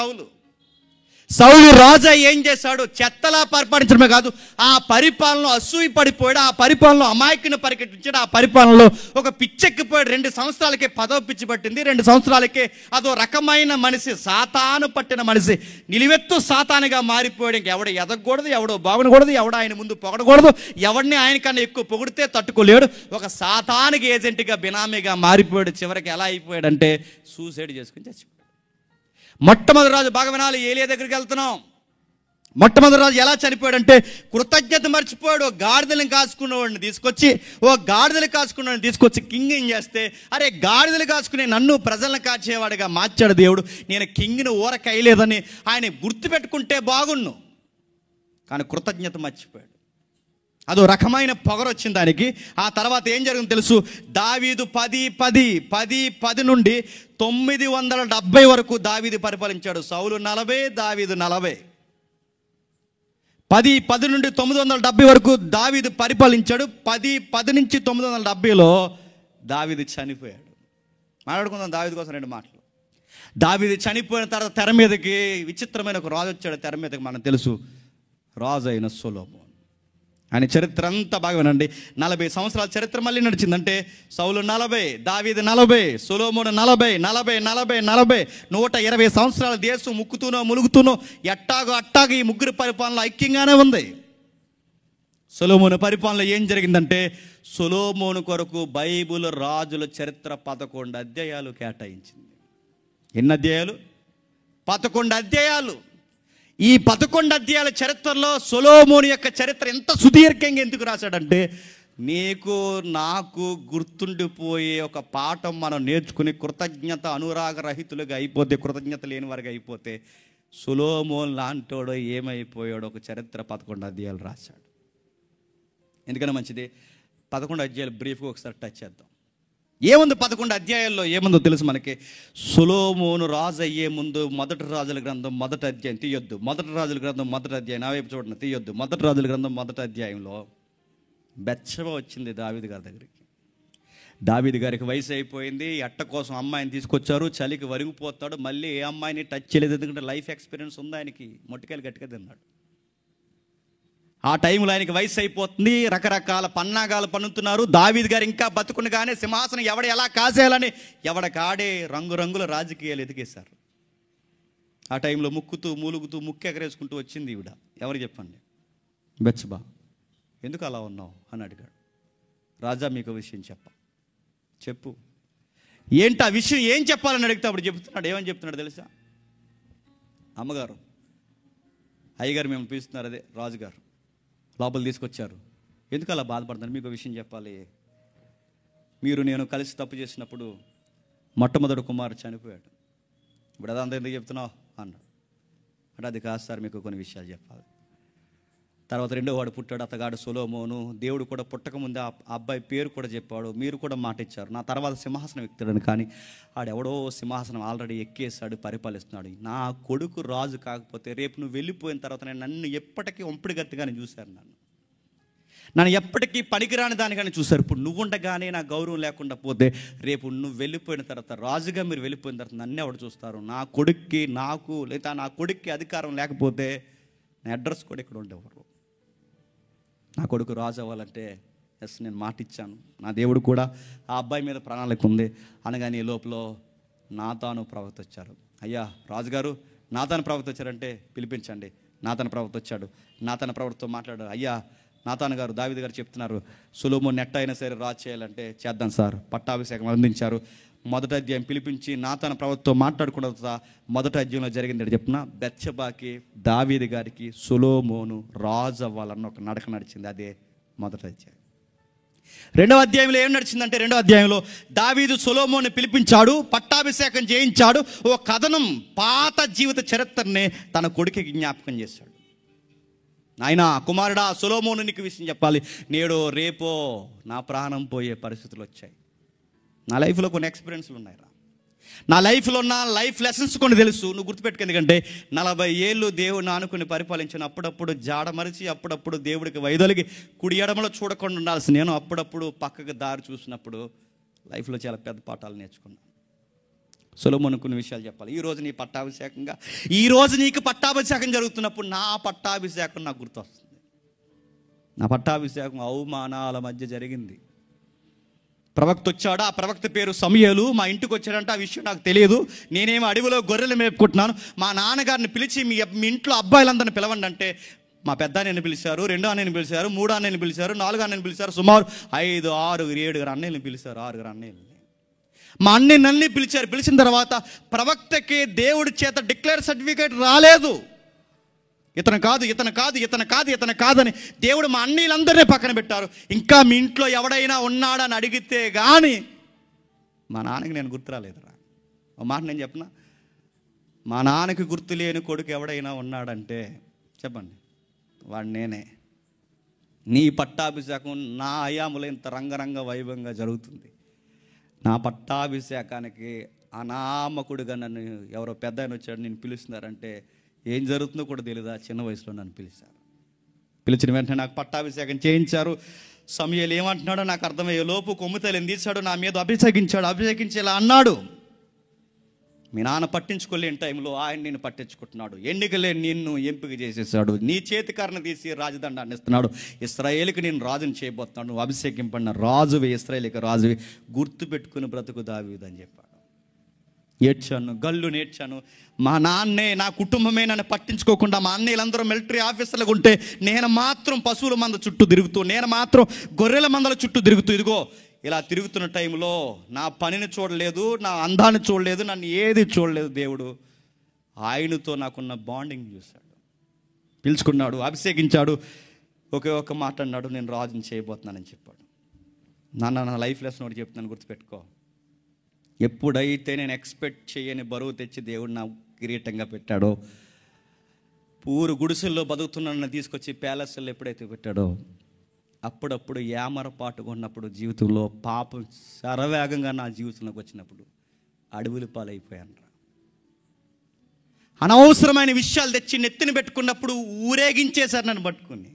సౌలు రాజా ఏం చేశాడు? చెత్తలా పరిపాలించడమే కాదు, ఆ పరిపాలనలో అసూయ పడిపోయాడు, ఆ పరిపాలనలో అమాయకుని పరిగెట్టించాడు, ఆ పరిపాలనలో ఒక పిచ్చెక్కిపోయాడు. 2 సంవత్సరాలకే పదవి పిచ్చి పట్టింది, 2 సంవత్సరాలకే అదో రకమైన మనిషి, సాతాను పట్టిన మనిషి, నిలువెత్తు సాతానుగా మారిపోయాడు. ఇంకెవడ ఎదగకూడదు, ఎవడో బాగునకూడదు, ఎవడో ఆయన ముందు పొగడకూడదు, ఎవడిని ఆయనకన్నా ఎక్కువ పొగిడితే తట్టుకోలేడు, ఒక సాతానికి ఏజెంట్గా బినామీగా మారిపోయాడు. చివరికి ఎలా అయిపోయాడంటే సూసైడ్ చేసుకుని చచ్చిపోయాడు. మొట్టమొదటి రాజు, బాగా వినాలి, ఏలియా దగ్గరికి వెళ్తున్నాం. మొట్టమొదటి రాజు ఎలా చనిపోయాడంటే కృతజ్ఞత మర్చిపోయాడు. గాడిదలను కాసుకున్నవాడిని తీసుకొచ్చి కింగ్ ఏం చేస్తే, అరే గాడిదలు కాసుకునే నన్ను ప్రజలను కాచేవాడిగా మార్చాడు దేవుడు, నేను కింగ్ని ఊరకైలేదని ఆయన గుర్తుపెట్టుకుంటే బాగున్ను, కానీ కృతజ్ఞత మర్చిపోయాడు. అదో రకమైన పొగరు వచ్చింది దానికి. ఆ తర్వాత ఏం జరిగిందో తెలుసు, దావీదు 10 నుండి 970 వరకు దావీదు పరిపాలించాడు. సౌలు 40, దావీదు 40. 10 నుండి 970 వరకు దావీదు పరిపాలించాడు. 10 నుంచి 970లో దావీదు చనిపోయాడు. మాట్లాడుకుందాం దావీదు కోసం 2 మాటలు. దావీదు చనిపోయిన తర్వాత తెర మీదకి విచిత్రమైన ఒక రాజు వచ్చాడు. తెర మీదకి మనకు తెలుసు, రాజు అయిన సొలొమోను. ఆయన చరిత్ర అంతా బాగా వినండి. 40 సంవత్సరాల చరిత్ర మళ్ళీ నడిచిందంటే, సౌలు 40, దావీదు 40, సొలొమోను 40, 120 సంవత్సరాల దేశం ములుగుతూనో అట్టాగు ఈ ముగ్గురు పరిపాలన ఐక్యంగానే ఉంది. సొలొమోను పరిపాలన ఏం జరిగిందంటే, సొలొమోను కొరకు బైబిల్ రాజుల చరిత్ర 11 అధ్యాయాలు కేటాయించింది. ఎన్ని అధ్యాయాలు? 11 అధ్యాయాలు. ఈ 11 అధ్యాయాల చరిత్రలో సొలొమోను యొక్క చరిత్ర ఎంత సుదీర్ఘంగా ఎందుకు రాశాడంటే, నీకు నాకు గుర్తుండిపోయే ఒక పాఠం మనం నేర్చుకుని కృతజ్ఞత అనురాగ రహితులుగా అయిపోతే, కృతజ్ఞత లేని వారికి అయిపోతే, సొలొమోను లాంటోడో ఏమైపోయాడో ఒక చరిత్ర 11 అధ్యాయాలు రాశాడు. ఎందుకన్నా మంచిది, 11 అధ్యాయాలు బ్రీఫ్గా ఒకసారి టచ్ చేద్దాం. ఏముంది 11 అధ్యాయాల్లో ఏముందో తెలుసు మనకి. సొలొమోను రాజు అయ్యే ముందు మొదటి రాజుల గ్రంథం మొదటి అధ్యాయం తీయొద్దు. మొదటి రాజుల గ్రంథం మొదటి అధ్యాయం నా వైపు చూడండి, తీయొద్దు. మొదటి రాజుల గ్రంథం మొదటి అధ్యాయంలో బెత్షెబ వచ్చింది దావీదు గారి దగ్గరికి. దావీదు గారికి వయసు అయిపోయింది, ఎట్ట కోసం అమ్మాయిని తీసుకొచ్చారు, చలికి వరిగిపోతాడు, మళ్ళీ ఏ అమ్మాయిని టచ్ చేయలేదు, ఎందుకంటే లైఫ్ ఎక్స్పీరియన్స్ ఉంది ఆయనకి, మొట్టికాయలు గట్టిగా తిన్నాడు. ఆ టైంలో ఆయనకి వయసు అయిపోతుంది, రకరకాల పన్నాగాలు పన్నుతున్నారు. దావీదు గారు ఇంకా బతుకుండగానే సింహాసనం ఎలా కాసేయాలని ఎవడకాడే రంగురంగుల రాజకీయాలు ఎదిగేశారు. ఆ టైంలో ముక్కుతూ మూలుగుతూ ముక్కు ఎగరేసుకుంటూ వచ్చింది ఈవిడ. ఎవరు చెప్పండి? బెత్షెబ. ఎందుకు అలా ఉన్నావు అని అడిగాడు. రాజా, మీకు విషయం చెప్పు. ఏంటి ఆ విషయం, ఏం చెప్పాలని అడిగితే అప్పుడు చెప్తున్నాడు. ఏమని చెప్తున్నాడు తెలుసా? అమ్మగారు, అయ్యగారు మేము పిలుస్తున్నారు, అదే రాజుగారు లోపల తీసుకొచ్చారు. ఎందుకు అలా బాధపడుతున్నారు? మీకు విషయం చెప్పాలి. మీరు నేను కలిసి తప్పు చేసినప్పుడు మొట్టమొదటి కుమారుడు చనిపోయాడు. ఇప్పుడు అదంతా ఎందుకు చెప్తున్నావు అన్నాడు. అంటే అది కాదు సార్, మీకు కొన్ని విషయాలు చెప్పాలి. తర్వాత రెండో వాడు పుట్టాడు, అతగాడు సొలొమోను. దేవుడు కూడా పుట్టకముందే ఆ అబ్బాయి పేరు కూడా చెప్పాడు. మీరు కూడా మాట ఇచ్చారు, నా తర్వాత సింహాసనం ఎక్కుతాడని. కానీ ఆడెవడో సింహాసనం ఆల్రెడీ ఎక్కేశాడు, పరిపాలిస్తున్నాడు. నా కొడుకు రాజు కాకపోతే రేపు నువ్వు వెళ్ళిపోయిన తర్వాత నన్ను ఎప్పటికీ ఒంపిడిగత్తిగానే చూశారు, నన్ను ఎప్పటికీ పనికిరాని దానిగానే చూశారు. ఇప్పుడు నువ్వు ఉండగానే నా గౌరవం లేకుండా పోతే రేపు నువ్వు వెళ్ళిపోయిన తర్వాత, రాజుగా మీరు వెళ్ళిపోయిన తర్వాత నన్ను ఎవడు చూస్తారు? నా కొడుక్కి, నాకు లేదా నా కొడుక్కి అధికారం లేకపోతే నా అడ్రస్ కూడా ఇక్కడ ఉండేవారు. నా కొడుకు రాజు అవ్వాలంటే నేను మాట ఇచ్చాను, నా దేవుడు కూడా ఆ అబ్బాయి మీద ప్రణాళిక ఉంది అనగానే ఈ లోపల నాతాను ప్రవక్త వచ్చారు. అయ్యా రాజుగారు, నాతాను ప్రవక్త వచ్చారంటే పిలిపించండి. నాతాను ప్రవక్త వచ్చాడు. నాతాను ప్రవక్తతో మాట్లాడారు. అయ్యా నాతాను గారు, దావీదు గారు చెప్తున్నారు, సొలొమోను నెట్ అయినా సరే రాజు చేయాలంటే చేద్దాం సార్. పట్టాభిషేకం అందించారు. మొదటి అధ్యాయం పిలిపించి నాతాను ప్రవక్తతో మాట్లాడుకున్న తర్వాత మొదటి అధ్యాయంలో జరిగింది చెప్తున్నా, బెత్షెబాకి, దావీదు గారికి సొలొమోను రాజు అవ్వాలన్న ఒక నడక నడిచింది. అదే మొదటి అధ్యాయం. రెండవ అధ్యాయంలో ఏం నడిచిందంటే, రెండవ అధ్యాయంలో దావీదు సొలొమోను పిలిపించాడు, పట్టాభిషేకం చేయించాడు. ఓ కథనం, పాత జీవిత చరిత్రని తన కొడుకుకి జ్ఞాపకం చేశాడు. నాయనా, కుమారుడా, సొలొమోను నీకు విషయం చెప్పాలి. నేడో రేపో నా ప్రాణం పోయే పరిస్థితులు వచ్చాయి. నా లైఫ్లో కొన్ని ఎక్స్పీరియన్స్లు ఉన్నాయి. నా లైఫ్లో ఉన్న లైఫ్ లెసన్స్ కొన్ని తెలుసు. నువ్వు గుర్తుపెట్టుకో, ఎందుకంటే 40 ఏళ్ళు దేవుడిని ఆనుకుని పరిపాలించిన, అప్పుడప్పుడు జాడమరిచి, అప్పుడప్పుడు దేవుడికి వైదొలిగి, కుడి ఎడమలో చూడకుండా ఉండాల్సి నేను అప్పుడప్పుడు పక్కకు దారి చూసినప్పుడు లైఫ్లో చాలా పెద్ద పాఠాలు నేర్చుకున్నాను. సొలొమోను కొన్ని విషయాలు చెప్పాలి. ఈరోజు నీకు పట్టాభిషేకం జరుగుతున్నప్పుడు నా పట్టాభిషేకం నాకు గుర్తొస్తుంది. నా పట్టాభిషేకం అవమానాల మధ్య జరిగింది. ప్రవక్త వచ్చాడు, ఆ ప్రవక్త పేరు సమూయేలు. మా ఇంటికి వచ్చాడంటే ఆ విషయం నాకు తెలియదు. నేనేమో అడవిలో గొర్రెలు మేపుకుంటున్నాను. మా నాన్నగారిని పిలిచి మీ ఇంట్లో అబ్బాయిలందరిని పిలవండి అంటే, మా పెద్ద అన్నయ్యని పిలిచారు, 2 అన్నయ్యని పిలిచారు, 3 అన్నయ్యని పిలిచారు, 4 అన్నయ్యని పిలిచారు, సుమారు 5, 6, 7 అన్నయ్యని పిలిచారు, 6 అన్నయ్యని. మా అన్నయ్యనన్నీ పిలిచారు. పిలిచిన తర్వాత ప్రవక్తకి దేవుడి చేత డిక్లేర్ సర్టిఫికేట్ రాలేదు. ఇతను కాదని దేవుడు మా అన్నయ్యలందరినీ పక్కన పెట్టారు. ఇంకా మీ ఇంట్లో ఎవడైనా ఉన్నాడని అడిగితే కానీ మా నాన్నకి నేను గుర్తు రాలేదురా. ఒక మాట నేను చెప్పనా, మా నాన్నకి గుర్తు లేని కొడుకు ఎవడైనా ఉన్నాడంటే చెప్పండి, వాడు నేనే. నీ పట్టాభిషేకం నా హయాములో ఇంత రంగరంగ వైభవంగా జరుగుతుంది. నా పట్టాభిషేకానికి అనామకుడిగా నన్ను ఎవరో పెద్ద ఆయన వచ్చాడు, నేను పిలుస్తున్నారంటే ఏం జరుగుతుందో కూడా తెలియదు. ఆ చిన్న వయసులో నన్ను పిలిచారు. పిలిచిన వెంటనే నాకు పట్టాభిషేకం చేయించారు. సమూయేలు ఏమంటున్నాడో నాకు అర్థమయ్యే లోపు కొమ్ముతలని తీశాడు, నా మీద అభిషేకించేలా అన్నాడు. మీ నాన్న పట్టించుకోలేని టైంలో ఆయన నిన్ను పట్టించుకుంటున్నాడు. ఎన్నికలేని నిన్ను ఎంపిక చేసేసాడు. నీ చేతికరణ తీసి రాజదండాన్ని ఇస్తున్నాడు. ఇశ్రాయేలుకి నేను రాజుని చేయబోతున్నాడు. నువ్వు అభిషేకింపడిన రాజువి, ఇశ్రాయేలుకి రాజువి, గుర్తుపెట్టుకుని బ్రతుకు దావీదు అని చెప్పాడు. ఏడ్చాను, గల్లు నేర్చాను. మా నాన్నే, నా కుటుంబమే నన్ను పట్టించుకోకుండా, మా అన్నయ్యలందరూ మిలిటరీ ఆఫీసర్లుగా ఉంటే నేను మాత్రం పశువుల మంద చుట్టూ తిరుగుతూ, నేను మాత్రం గొర్రెల మందల చుట్టూ తిరుగుతూ, ఇదిగో ఇలా తిరుగుతున్న టైంలో నా పనిని చూడలేదు, నా అందాన్ని చూడలేదు, నన్ను ఏది చూడలేదు. దేవుడు ఆయనతో నాకున్న బాండింగ్ చూశాడు. పిలుచుకున్నాడు, అభిషేకించాడు. ఒకే ఒక్క మాట అన్నాడు, నేను రాజుని చేయబోతున్నానని చెప్పాడు. నా లైఫ్ లెసన్ ఒకటి చెప్తున్నాను, గుర్తుపెట్టుకో. ఎప్పుడైతే నేను ఎక్స్పెక్ట్ చేయని బరువు తెచ్చి దేవుడు నా కిరీటంగా పెట్టాడో, ఊరు గుడిసెల్లో బతుకుతున్నాను తీసుకొచ్చి ప్యాలెస్లో ఎప్పుడైతే పెట్టాడో, అప్పుడప్పుడు ఏమరపాటుగా ఉన్నప్పుడు, జీవితంలో పాపం శరవేగంగా నా జీవితంలోకి వచ్చినప్పుడు అడవులు పాలైపోయాను. అనవసరమైన విషయాలు తెచ్చి నెత్తిని పెట్టుకున్నప్పుడు ఊరేగించేశారు నన్ను పట్టుకుని.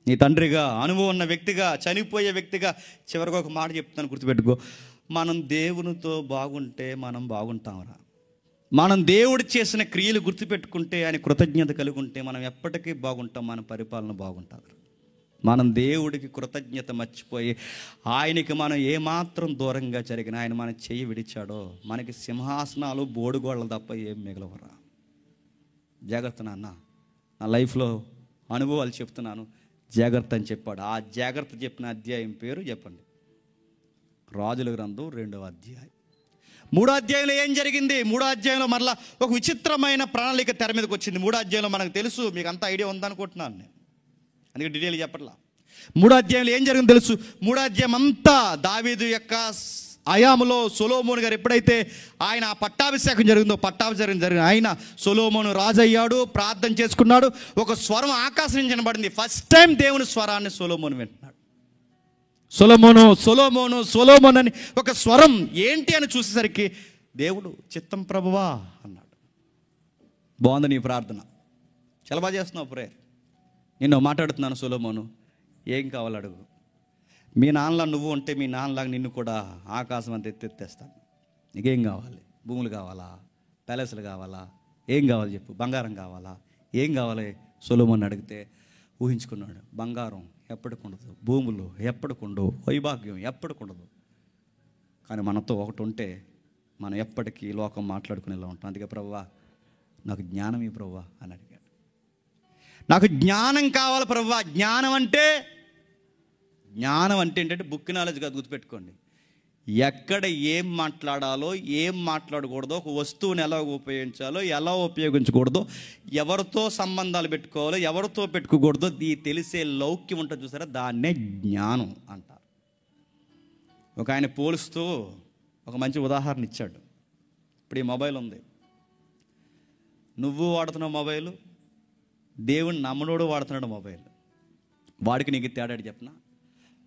నీ తండ్రిగా, అనుభవం ఉన్న వ్యక్తిగా, చనిపోయే వ్యక్తిగా చివరికి ఒక మాట చెప్తాను, గుర్తుపెట్టుకో. మనం దేవునితో బాగుంటే మనం బాగుంటాంరా. మనం దేవుడు చేసిన క్రియలు గుర్తుపెట్టుకుంటే, ఆయన కృతజ్ఞత కలిగి ఉంటే మనం ఎప్పటికీ బాగుంటాం. మన పరిపాలన బాగుంటుంది. మనం దేవుడికి కృతజ్ఞత మర్చిపోయి ఆయనకి మనం ఏమాత్రం దూరంగా జరిగిన, ఆయన మన చెయ్యి విడిచాడో, మనకి సింహాసనాలు బోడుగోళ్ళ తప్ప ఏం మిగలవరా. జాగ్రత్త నాన్న, నా లైఫ్లో అనుభవాలు చెప్తున్నాను, జాగ్రత్త అని చెప్పాడు. ఆ జాగ్రత్త చెప్పిన అధ్యాయం పేరు చెప్పండి, రాజుల గ్రంథం 2వ అధ్యాయం. 3వ అధ్యాయంలో ఏం జరిగింది? 3వ అధ్యాయంలో మరలా ఒక విచిత్రమైన ప్రణాళిక తెర మీదకి వచ్చింది. 3వ అధ్యాయంలో మనకు తెలుసు, మీకు అంత ఐడియా ఉందనుకుంటున్నాను నేను, అందుకే డీటెయిల్ చెప్పట్లా. 3వ అధ్యాయంలో ఏం జరిగిందో తెలుసు. 3వ అధ్యాయం అంతా దావీదు యొక్క హయాములో సొలొమోను గారు ఎప్పుడైతే ఆయన పట్టాభిషేకం జరిగింది, ఆయన సొలొమోను రాజు అయ్యాడు, ప్రార్థన చేసుకున్నాడు. ఒక స్వరం ఆకాశం నుంచి వినబడింది. ఫస్ట్ టైం దేవుని స్వరాన్ని సొలొమోను వింటున్నాడు. సొలొమోను సొలొమోను సొలొమోను అని ఒక స్వరం. ఏంటి అని చూసేసరికి దేవుడు, చిత్తం ప్రభువా అన్నాడు. బాగుంది నీ ప్రార్థన, చాలా బాగా చేస్తున్నావు ప్రేయర్. నిన్ను మాట్లాడుతున్నాను సొలొమోను, ఏం కావాలి అడుగు. మీ నాన్నలా నువ్వు ఉంటే మీ నాన్నలాగా నిన్ను కూడా ఆకాశం అంత ఎత్తేస్తాను. నీకేం కావాలి? భూములు కావాలా? ప్యాలెస్లు కావాలా? ఏం కావాలి చెప్పు. బంగారం కావాలా? ఏం కావాలి సొలొమోను అడిగితే ఊహించుకున్నాడు. బంగారం ఎప్పటికుండదు, భూములు ఎప్పటికుండవు, వైభాగ్యం ఎప్పటికుండదు. కానీ మనతో ఒకటి ఉంటే మనం ఎప్పటికీ లోకం మాట్లాడుకునేలా ఉంటాం. అందుకే ప్రభువా నాకు జ్ఞానం ఈ ప్రభువా అని అడిగాడు. నాకు జ్ఞానం కావాలి ప్రభువా. జ్ఞానం అంటే ఏంటంటే బుక్ నాలెడ్జ్ కాదు, గుర్తుపెట్టుకోండి. ఎక్కడ ఏం మాట్లాడాలో, ఏం మాట్లాడకూడదో, ఒక వస్తువుని ఎలా ఉపయోగించాలో, ఎలా ఉపయోగించకూడదో, ఎవరితో సంబంధాలు పెట్టుకోవాలో, ఎవరితో పెట్టుకోకూడదో ఈ తెలిసే లౌక్యం ఉంటుంది చూసారా, దాన్నే జ్ఞానం అంటారు. ఒక ఆయన పోలుస్తూ ఒక మంచి ఉదాహరణ ఇచ్చాడు. ఇప్పుడు ఈ మొబైల్ ఉంది, నువ్వు వాడుతున్న మొబైలు, దేవుని నమ్మనోడు వాడుతున్నాడు మొబైల్. వాడికి నీకు తేడా చెప్పనా?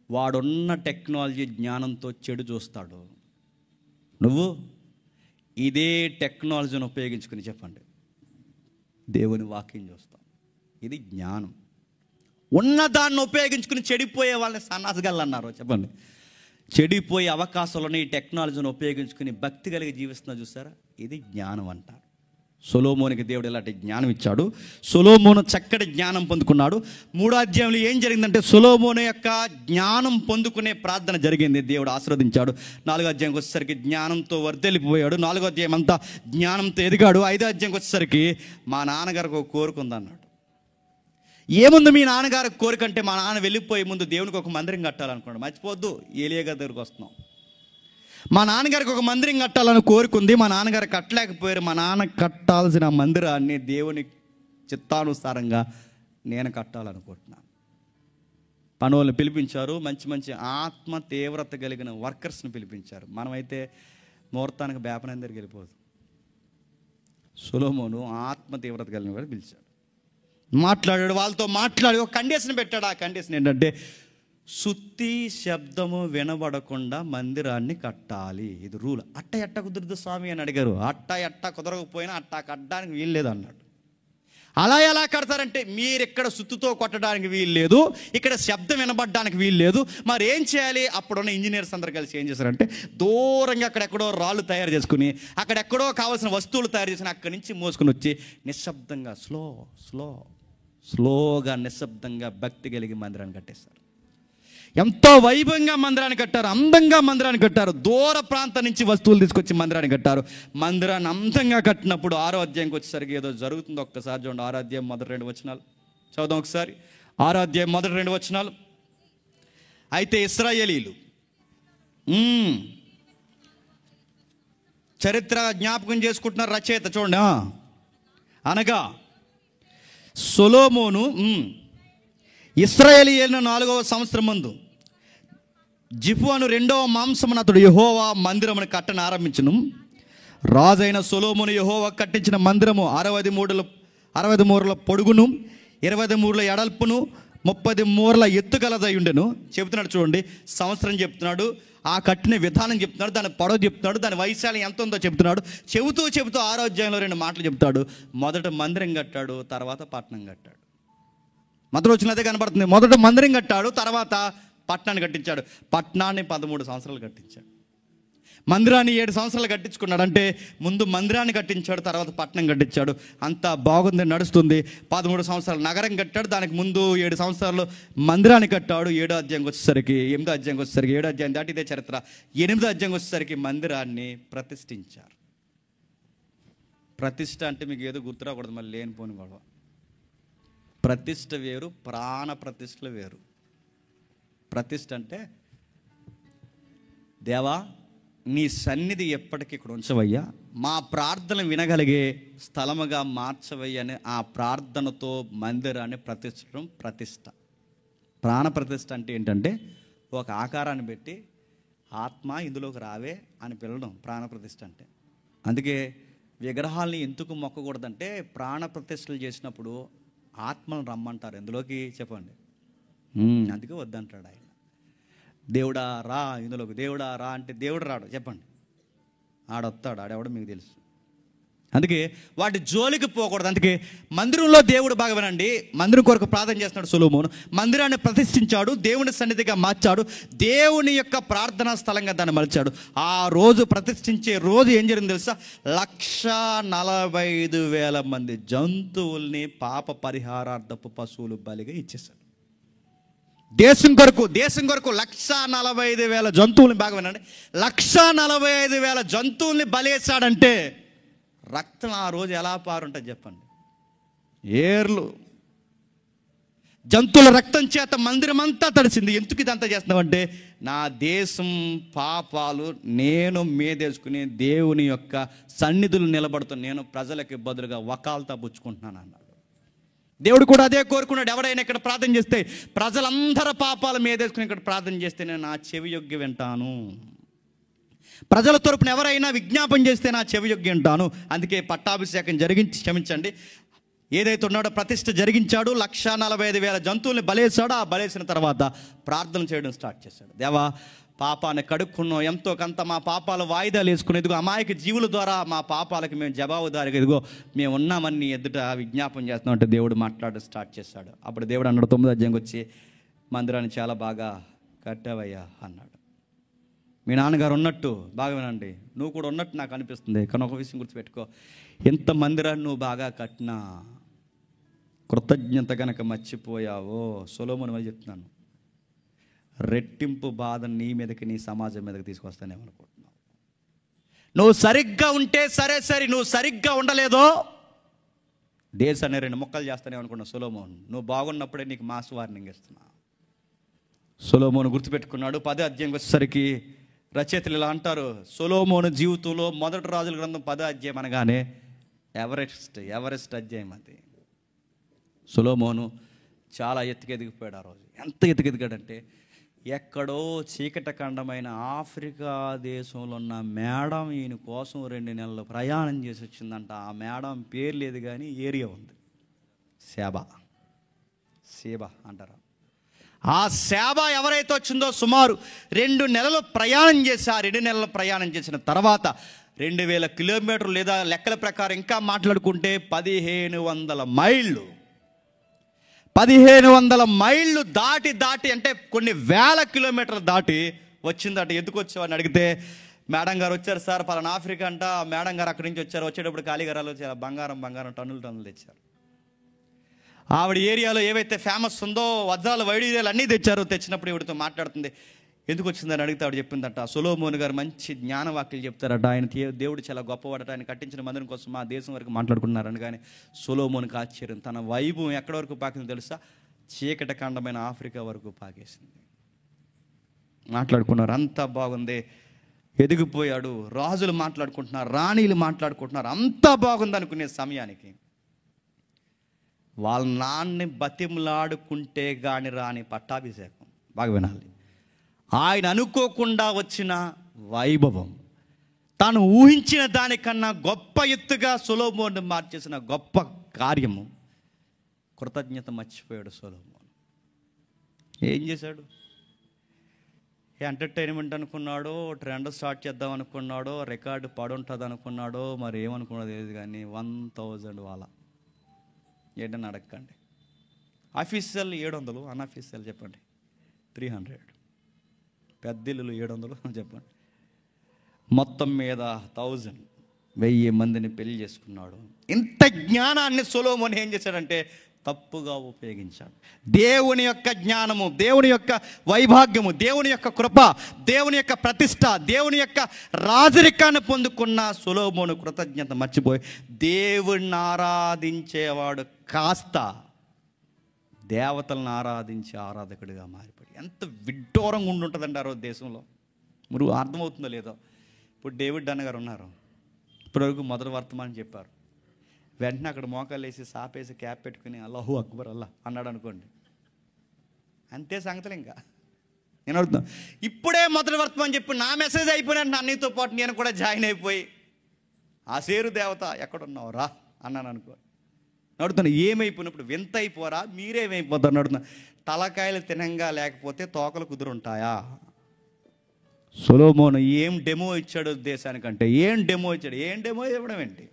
వాడున్న టెక్నాలజీ జ్ఞానంతో చెడు చూస్తాడు, నువ్వు ఇదే టెక్నాలజీని ఉపయోగించుకుని చెప్పండి దేవుని వాక్యం చూస్తాం. ఇది జ్ఞానం. ఉన్నదాన్ని ఉపయోగించుకుని చెడిపోయే వాళ్ళని సన్నాసగాళ్ళు అన్నారు. చెప్పండి, చెడిపోయే అవకాశాలను ఈ టెక్నాలజీని ఉపయోగించుకుని భక్తి కలిగి జీవిస్తున్నా చూసారా, ఇది జ్ఞానం అంటారు. సొలొమోనుకి దేవుడు ఇలాంటి జ్ఞానం ఇచ్చాడు. సొలొమోను చక్కటి జ్ఞానం పొందుకున్నాడు. 3వ అధ్యాయంలో ఏం జరిగిందంటే సొలొమోను యొక్క జ్ఞానం పొందుకునే ప్రార్థన జరిగింది, దేవుడు ఆశీర్వదించాడు. 4వ అధ్యాయంకి వచ్చేసరికి జ్ఞానంతో వర్ధిల్లిపోయాడు. 4వ అధ్యాయం అంతా జ్ఞానంతో ఎదిగాడు. 5వ అధ్యాయంకి వచ్చేసరికి మా నాన్నగారికి ఒక కోరిక ఉందన్నాడు. ఏముంది మీ నాన్నగారికి కోరిక అంటే, మా నాన్న వెళ్ళిపోయే ముందు దేవునికి ఒక మందిరం కట్టాలనుకున్నాడు. మర్చిపోద్దు, ఏలియా గారి దగ్గరికి వస్తున్నాం. మా నాన్నగారికి ఒక మందిరం కట్టాలని కోరుకుంది. మా నాన్నగారు కట్టలేకపోయారు. మా నాన్న కట్టాల్సిన మందిరాన్ని దేవుని చిత్తానుసారంగా నేను కట్టాలనుకుంటున్నాను. పనులను పిలిపించారు, మంచి మంచి ఆత్మ తీవ్రత కలిగిన వర్కర్స్ని పిలిపించారు. మనమైతే ముహూర్తానికి బేపనం దగ్గరికి వెళ్ళిపోదు. సొలొమోను ఆత్మ తీవ్రత కలిగిన వాడు పిలిచాడు, మాట్లాడాడు, వాళ్ళతో మాట్లాడి ఒక కండిషన్ పెట్టాడు. ఆ కండిషన్ ఏంటంటే సుత్తి శబ్దము వినబడకుండా మందిరాన్ని కట్టాలి, ఇది రూల్. అట్ట ఎట్ట కుదురుదు స్వామి అని అడిగారు. అట్ట ఎట్ట కుదరకపోయినా అట్టా కట్టడానికి వీల్లేదు అన్నాడు. అలా ఎలా కడతారంటే, మీరు ఇక్కడ సుత్తుతో కొట్టడానికి వీల్లేదు, ఇక్కడ శబ్దం వినబడడానికి వీల్లేదు, మరి ఏం చేయాలి? అప్పుడున్న ఇంజనీర్స్ అందరు కలిసి ఏం చేశారంటే, దూరంగా అక్కడెక్కడో రాళ్ళు తయారు చేసుకుని, అక్కడెక్కడో కావాల్సిన వస్తువులు తయారు చేసుకుని అక్కడి నుంచి మోసుకుని వచ్చి నిశ్శబ్దంగా స్లోగా నిశ్శబ్దంగా భక్తి కలిగి మందిరాన్ని కట్టేశారు. ఎంతో వైభవంగా మందిరాన్ని కట్టారు, అందంగా మందిరాన్ని కట్టారు. దూర ప్రాంతం నుంచి వస్తువులు తీసుకొచ్చి మందిరాన్ని కట్టారు. మందిరాన్ని అందంగా కట్టినప్పుడు 6వ అధ్యాయంకి వచ్చేసరికి ఏదో జరుగుతుందో ఒక్కసారి చూడండి. 6వ అధ్యాయం మొదటి 2 వచనాలు చదువుదాం ఒకసారి. 6వ అధ్యాయం మొదటి 2 వచనాలు. అయితే ఇశ్రాయేలీలు, చరిత్ర జ్ఞాపకం చేసుకుంటున్నారు రచయిత, చూడండి. అనగా సొలొమోను ఇశ్రాయేలీయుల 4వ సంవత్సరం ముందు జిఫ్వాను 2వ మాంసమున అతడు యెహోవా మందిరమును కట్టను ఆరంభించును. రాజైన సొలొమోను యెహోవా కట్టించిన మందిరము 60 మూరల పొడుగును, 20 మూరల ఎడల్పును, 30 మూరల ఎత్తుగలదై ఉండెను. చెబుతున్నాడు చూడండి, సంవత్సరం చెప్తున్నాడు, ఆ కట్టిన విధానం చెప్తున్నాడు, దాని పొడవు చెప్తున్నాడు, దాని వైశాల్యం ఎంత ఉందో చెప్తున్నాడు. చెబుతూ 6వ అధ్యాయంలో 2 మాటలు చెప్తాడు. మొదట మందిరం కట్టాడు, తర్వాత పట్టణం కట్టాడు. మొదటి వచ్చిన అదే కనబడుతుంది. మొదట మందిరం కట్టాడు, తర్వాత పట్టణాన్ని కట్టించాడు. పట్టణాన్ని 13 సంవత్సరాలు కట్టించాడు. మందిరాన్ని 7 సంవత్సరాలు కట్టించుకున్నాడు. అంటే ముందు మందిరాన్ని కట్టించాడు, తర్వాత పట్టణం కట్టించాడు. అంతా బాగుంది, నడుస్తుంది. 13 సంవత్సరాలు నగరం కట్టాడు, దానికి ముందు 7 సంవత్సరాలు మందిరాన్ని కట్టాడు. 7వ అధ్యాయంకి వచ్చేసరికి 8వ అధ్యాయంకి వచ్చేసరికి 7వ అధ్యాయం దాటి ఇదే చరిత్ర. 8వ అధ్యాయంకి వచ్చేసరికి మందిరాన్ని ప్రతిష్ఠించారు. ప్రతిష్ఠ అంటే మీకు ఏదో గుర్తురాకూడదు, మళ్ళీ లేనిపోని గొడవ. ప్రతిష్ఠ వేరు, ప్రాణ ప్రతిష్టలు వేరు. ప్రతిష్ఠ అంటే, దేవా నీ సన్నిధి ఎప్పటికీ ఇక్కడ ఉంచవయ్యా, మా ప్రార్థన వినగలిగే స్థలముగా మార్చవయ్యా అని ఆ ప్రార్థనతో మందిరాన్ని ప్రతిష్టం ప్రతిష్ఠ. ప్రాణ ప్రతిష్ఠ అంటే ఏంటంటే, ఒక ఆకారాన్ని పెట్టి ఆత్మ ఇందులోకి రావే అని పిలవడం ప్రాణ ప్రతిష్ఠ అంటే. అందుకే విగ్రహాలని ఎందుకు మొక్కకూడదంటే, ప్రాణ ప్రతిష్టలు చేసినప్పుడు ఆత్మను రమ్మంటారు ఎందులోకి చెప్పండి. అందుకే వద్దంటాడు ఆయన. దేవుడా రా ఇందులోకి, దేవుడా రా అంటే దేవుడు రాడు చెప్పండి, ఆడొస్తాడు, ఆడెవడో మీకు తెలుసు. అందుకే వాటి జోలికి పోకూడదు. అందుకే మందిరంలో దేవుడు బాగా వినండి, మందిరం కొరకు ప్రార్థన చేస్తున్నాడు సొలొమోను. మందిరాన్ని ప్రతిష్ఠించాడు, దేవుని సన్నిధిగా మార్చాడు, దేవుని యొక్క ప్రార్థనా స్థలంగా దాన్ని మలిచాడు. ఆ రోజు ప్రతిష్ఠించే రోజు ఏం జరిగింది తెలుసా? 1,45,000 మంది జంతువుల్ని పాప పరిహారార్థపు పశువులు బలిగా ఇచ్చేశాడు. దేశం కొరకు 1,45,000 జంతువుల్ని బాగా వినండి, 1,45,000 జంతువుల్ని బలేశాడంటే రక్తం ఆ రోజు ఎలా పారుంటుంది చెప్పండి? ఏర్లు. జంతువుల రక్తం చేత మందిరం అంతా తడిసింది. ఎందుకు ఇదంతా చేస్తున్నామంటే, నా దేశం పాపాలు నేను మీదేసుకుని దేవుని యొక్క సన్నిధులు నిలబడుతున్న నేను ప్రజలకి బదులుగా వకాల్తా పుచ్చుకుంటున్నాను అన్నాడు. దేవుడు కూడా అదే కోరుకున్నాడు. ఎవడైనా ఇక్కడ ప్రార్థన చేస్తే, ప్రజలందరి పాపాలు మీదేసుకుని ఇక్కడ ప్రార్థన చేస్తే నేను నా చెవి యొగ్గి వింటాను. ప్రజల తరపున ఎవరైనా విజ్ఞాపన చేస్తే నా చెవి యొగ్గి వింటాను. అందుకే పట్టాభిషేకం క్షమించండి, ఏదైతే ఉన్నాడో ప్రతిష్ఠ జరిగించాడు. 1,45,000 జంతువుల్ని బలేశాడు. ఆ బలేసిన తర్వాత ప్రార్థన చేయడం స్టార్ట్ చేశాడు. దేవా పాపాన్ని కడుక్కున్నాం, ఎంతో కొంత మా పాపాలు వాయిదాలు వేసుకుని, ఇదిగో అమాయక జీవుల ద్వారా మా పాపాలకు మేము జవాబుదారిగా ఇదిగో మేము ఉన్నామని ఎదుట విజ్ఞాపం చేస్తున్నాం అంటే దేవుడు మాట్లాడడం స్టార్ట్ చేశాడు. అప్పుడు దేవుడు అన్నాడు 9వ అధ్యాయంకి వచ్చి, మందిరాన్ని చాలా బాగా కట్టావయ్యా అన్నాడు. మీ నాన్నగారు ఉన్నట్టు బాగా వినండి, నువ్వు కూడా ఉన్నట్టు నాకు అనిపిస్తుంది. కానీ ఒక విషయం గుర్తుపెట్టుకో, ఎంత మందిరాన్ని నువ్వు బాగా కట్టినా కృతజ్ఞత కనుక మర్చిపోయావో, సొలొమోను అని చెప్తున్నాను, రెట్టింపు బాధ నీ మీదకి నీ సమాజం మీదకి తీసుకొస్తానేమనుకుంటున్నావు. నువ్వు సరిగ్గా ఉంటే సరే, నువ్వు సరిగ్గా ఉండలేదో దేశాన్ని 2 ముక్కలు చేస్తానేమనుకున్నావు. సొలొమోను నువ్వు బాగున్నప్పుడే నీకు మాస్ వార్నింగ్ ఇస్తున్నా. సొలొమోను గుర్తుపెట్టుకున్నాడు. 10వ అధ్యాయంకి వచ్చేసరికి రచయితలు ఇలా అంటారు, సొలొమోను జీవితంలో మొదటి రాజుల గ్రంథం 10వ అధ్యాయం అనగానే ఎవరెస్ట్ అధ్యాయం అది. సొలొమోను చాలా ఎదిగిపోయాడు ఆ రోజు. ఎంత ఎదిగాడంటే, ఎక్కడో చీకట ఖండమైన ఆఫ్రికా దేశంలో ఉన్న మేడం ఈయన కోసం 2 నెలలు ప్రయాణం చేసి వచ్చిందంట. ఆ మేడం పేరు లేదు కానీ ఏరియా ఉంది, సేబా అంటారు. ఆ సేబ ఎవరైతే వచ్చిందో సుమారు 2 నెలలు ప్రయాణం చేసి, ఆ 2 నెలలు ప్రయాణం చేసిన తర్వాత 2,000 కిలోమీటర్లు, లేదా లెక్కల ప్రకారం ఇంకా మాట్లాడుకుంటే 1,500 మైళ్ళు, 1,500 మైళ్ళు దాటి అంటే కొన్ని వేల కిలోమీటర్లు దాటి వచ్చిందట. ఎందుకు వచ్చావని అడిగితే, మేడం గారు వచ్చారు సార్, పలానా ఆఫ్రికా అంట, మేడం గారు అక్కడి నుంచి వచ్చారు, వచ్చేటప్పుడు ఖాళీగారాలు వచ్చారు, బంగారం టన్నులు తెచ్చారు. ఆవిడ ఏరియాలో ఏవైతే ఫేమస్ ఉందో వజ్రాలు వైడూర్యాలు అన్నీ తెచ్చినప్పుడు ఇవిడితో మాట్లాడుతుంది. ఎందుకు వచ్చిందని అడిగితే ఆవిడ చెప్పిందట, సొలొమోను గారు మంచి జ్ఞానవాక్యాలు చెప్తారట, ఆయన దేవుడు చాలా గొప్పవాడట, ఆయన కట్టించిన మందిరం కోసం మా దేశం వరకు మాట్లాడుకున్నారని. కానీ సొలొమోనుకి ఆశ్చర్యం, తన వైభవం ఎక్కడి వరకు పాకింది తెలుసా? చీకట ఖండమైన ఆఫ్రికా వరకు పాకేసింది. మాట్లాడుకున్నారు, అంతా బాగుంది, ఎదిగిపోయాడు, రాజులు మాట్లాడుకుంటున్నారు, రాణీలు మాట్లాడుకుంటున్నారు, అంతా బాగుంది అనుకునే సమయానికి వాళ్ళ నాన్నని బతిమలాడుకుంటే గాని రాని పట్టాభిషేకం. బాగా వినాలి. ఆయన అనుకోకుండా వచ్చిన వైభవం, తాను ఊహించిన దానికన్నా గొప్ప ఎత్తుగా సొలొమోను మార్చేసిన గొప్ప కార్యము. కృతజ్ఞత మర్చిపోయాడు సొలొమోను. ఏం చేశాడు? ఎంటర్టైన్మెంట్ అనుకున్నాడో, ట్రెండ్ స్టార్ట్ చేద్దాం అనుకున్నాడో, రికార్డు పడుంటుంది అనుకున్నాడో, మరి ఏమనుకున్నాడో తెలియదు కానీ 1000 వాళ్ళ ఏంటని అడగండి. అఫీషియల్ 700, అన్అఫీషియల్ చెప్పండి 300, పెద్దిల్లులు 700 చెప్పండి. మొత్తం మీద 1000 మందిని పెళ్లి చేసుకున్నాడు. ఇంత జ్ఞానాన్ని సొలొమోను ఏం చేశాడంటే తప్పుగా ఉపయోగించాడు. దేవుని యొక్క జ్ఞానము, దేవుని యొక్క వైభాగ్యము, దేవుని యొక్క కృప, దేవుని యొక్క ప్రతిష్ట, దేవుని యొక్క రాజరికాన్ని పొందుకున్న సొలొమోను కృతజ్ఞత మర్చిపోయి దేవుణ్ణి ఆరాధించేవాడు కాస్త దేవతలను ఆరాధించే ఆరాధకుడిగా మారిపోయి. ఎంత విడ్డూరంగా ఉండుంటుందండి ఆ రోజు దేశంలో. మీరు అర్థమవుతుందో లేదో. ఇప్పుడు డేవిడ్ అన్నగారు ఉన్నారు, ఇప్పటివరకు మొదటి వర్తమానం చెప్పారు. వెంటనే అక్కడ మోకాలు వేసి సాపేసి క్యాప్ పెట్టుకుని అల్లాహు అక్బర్ అల్లా అన్నాడు అనుకోండి, అంతే సంగతులు. ఇంకా నేను అడుగుతాను, ఇప్పుడే మొదటి వర్తమానం చెప్పి నా మెసేజ్ అయిపోయినట్టు అన్నితో పాటు నేను కూడా జాయిన్ అయిపోయి ఆ సేరు దేవత ఎక్కడున్నావు రా అన్నాను అనుకో. అడుగుతాను, ఏమైపోయినప్పుడు వింత అయిపోరా, మీరేమైపోతారు అడుగుతున్నా. తలకాయలు తినంగా లేకపోతే తోకలు కుదురుంటాయా? సొలొమోను ఏం డెమో ఇచ్చాడు దేశానికంటే, ఏం డెమో ఇచ్చాడు? ఏం డెమో ఇవ్వడం ఏంటి?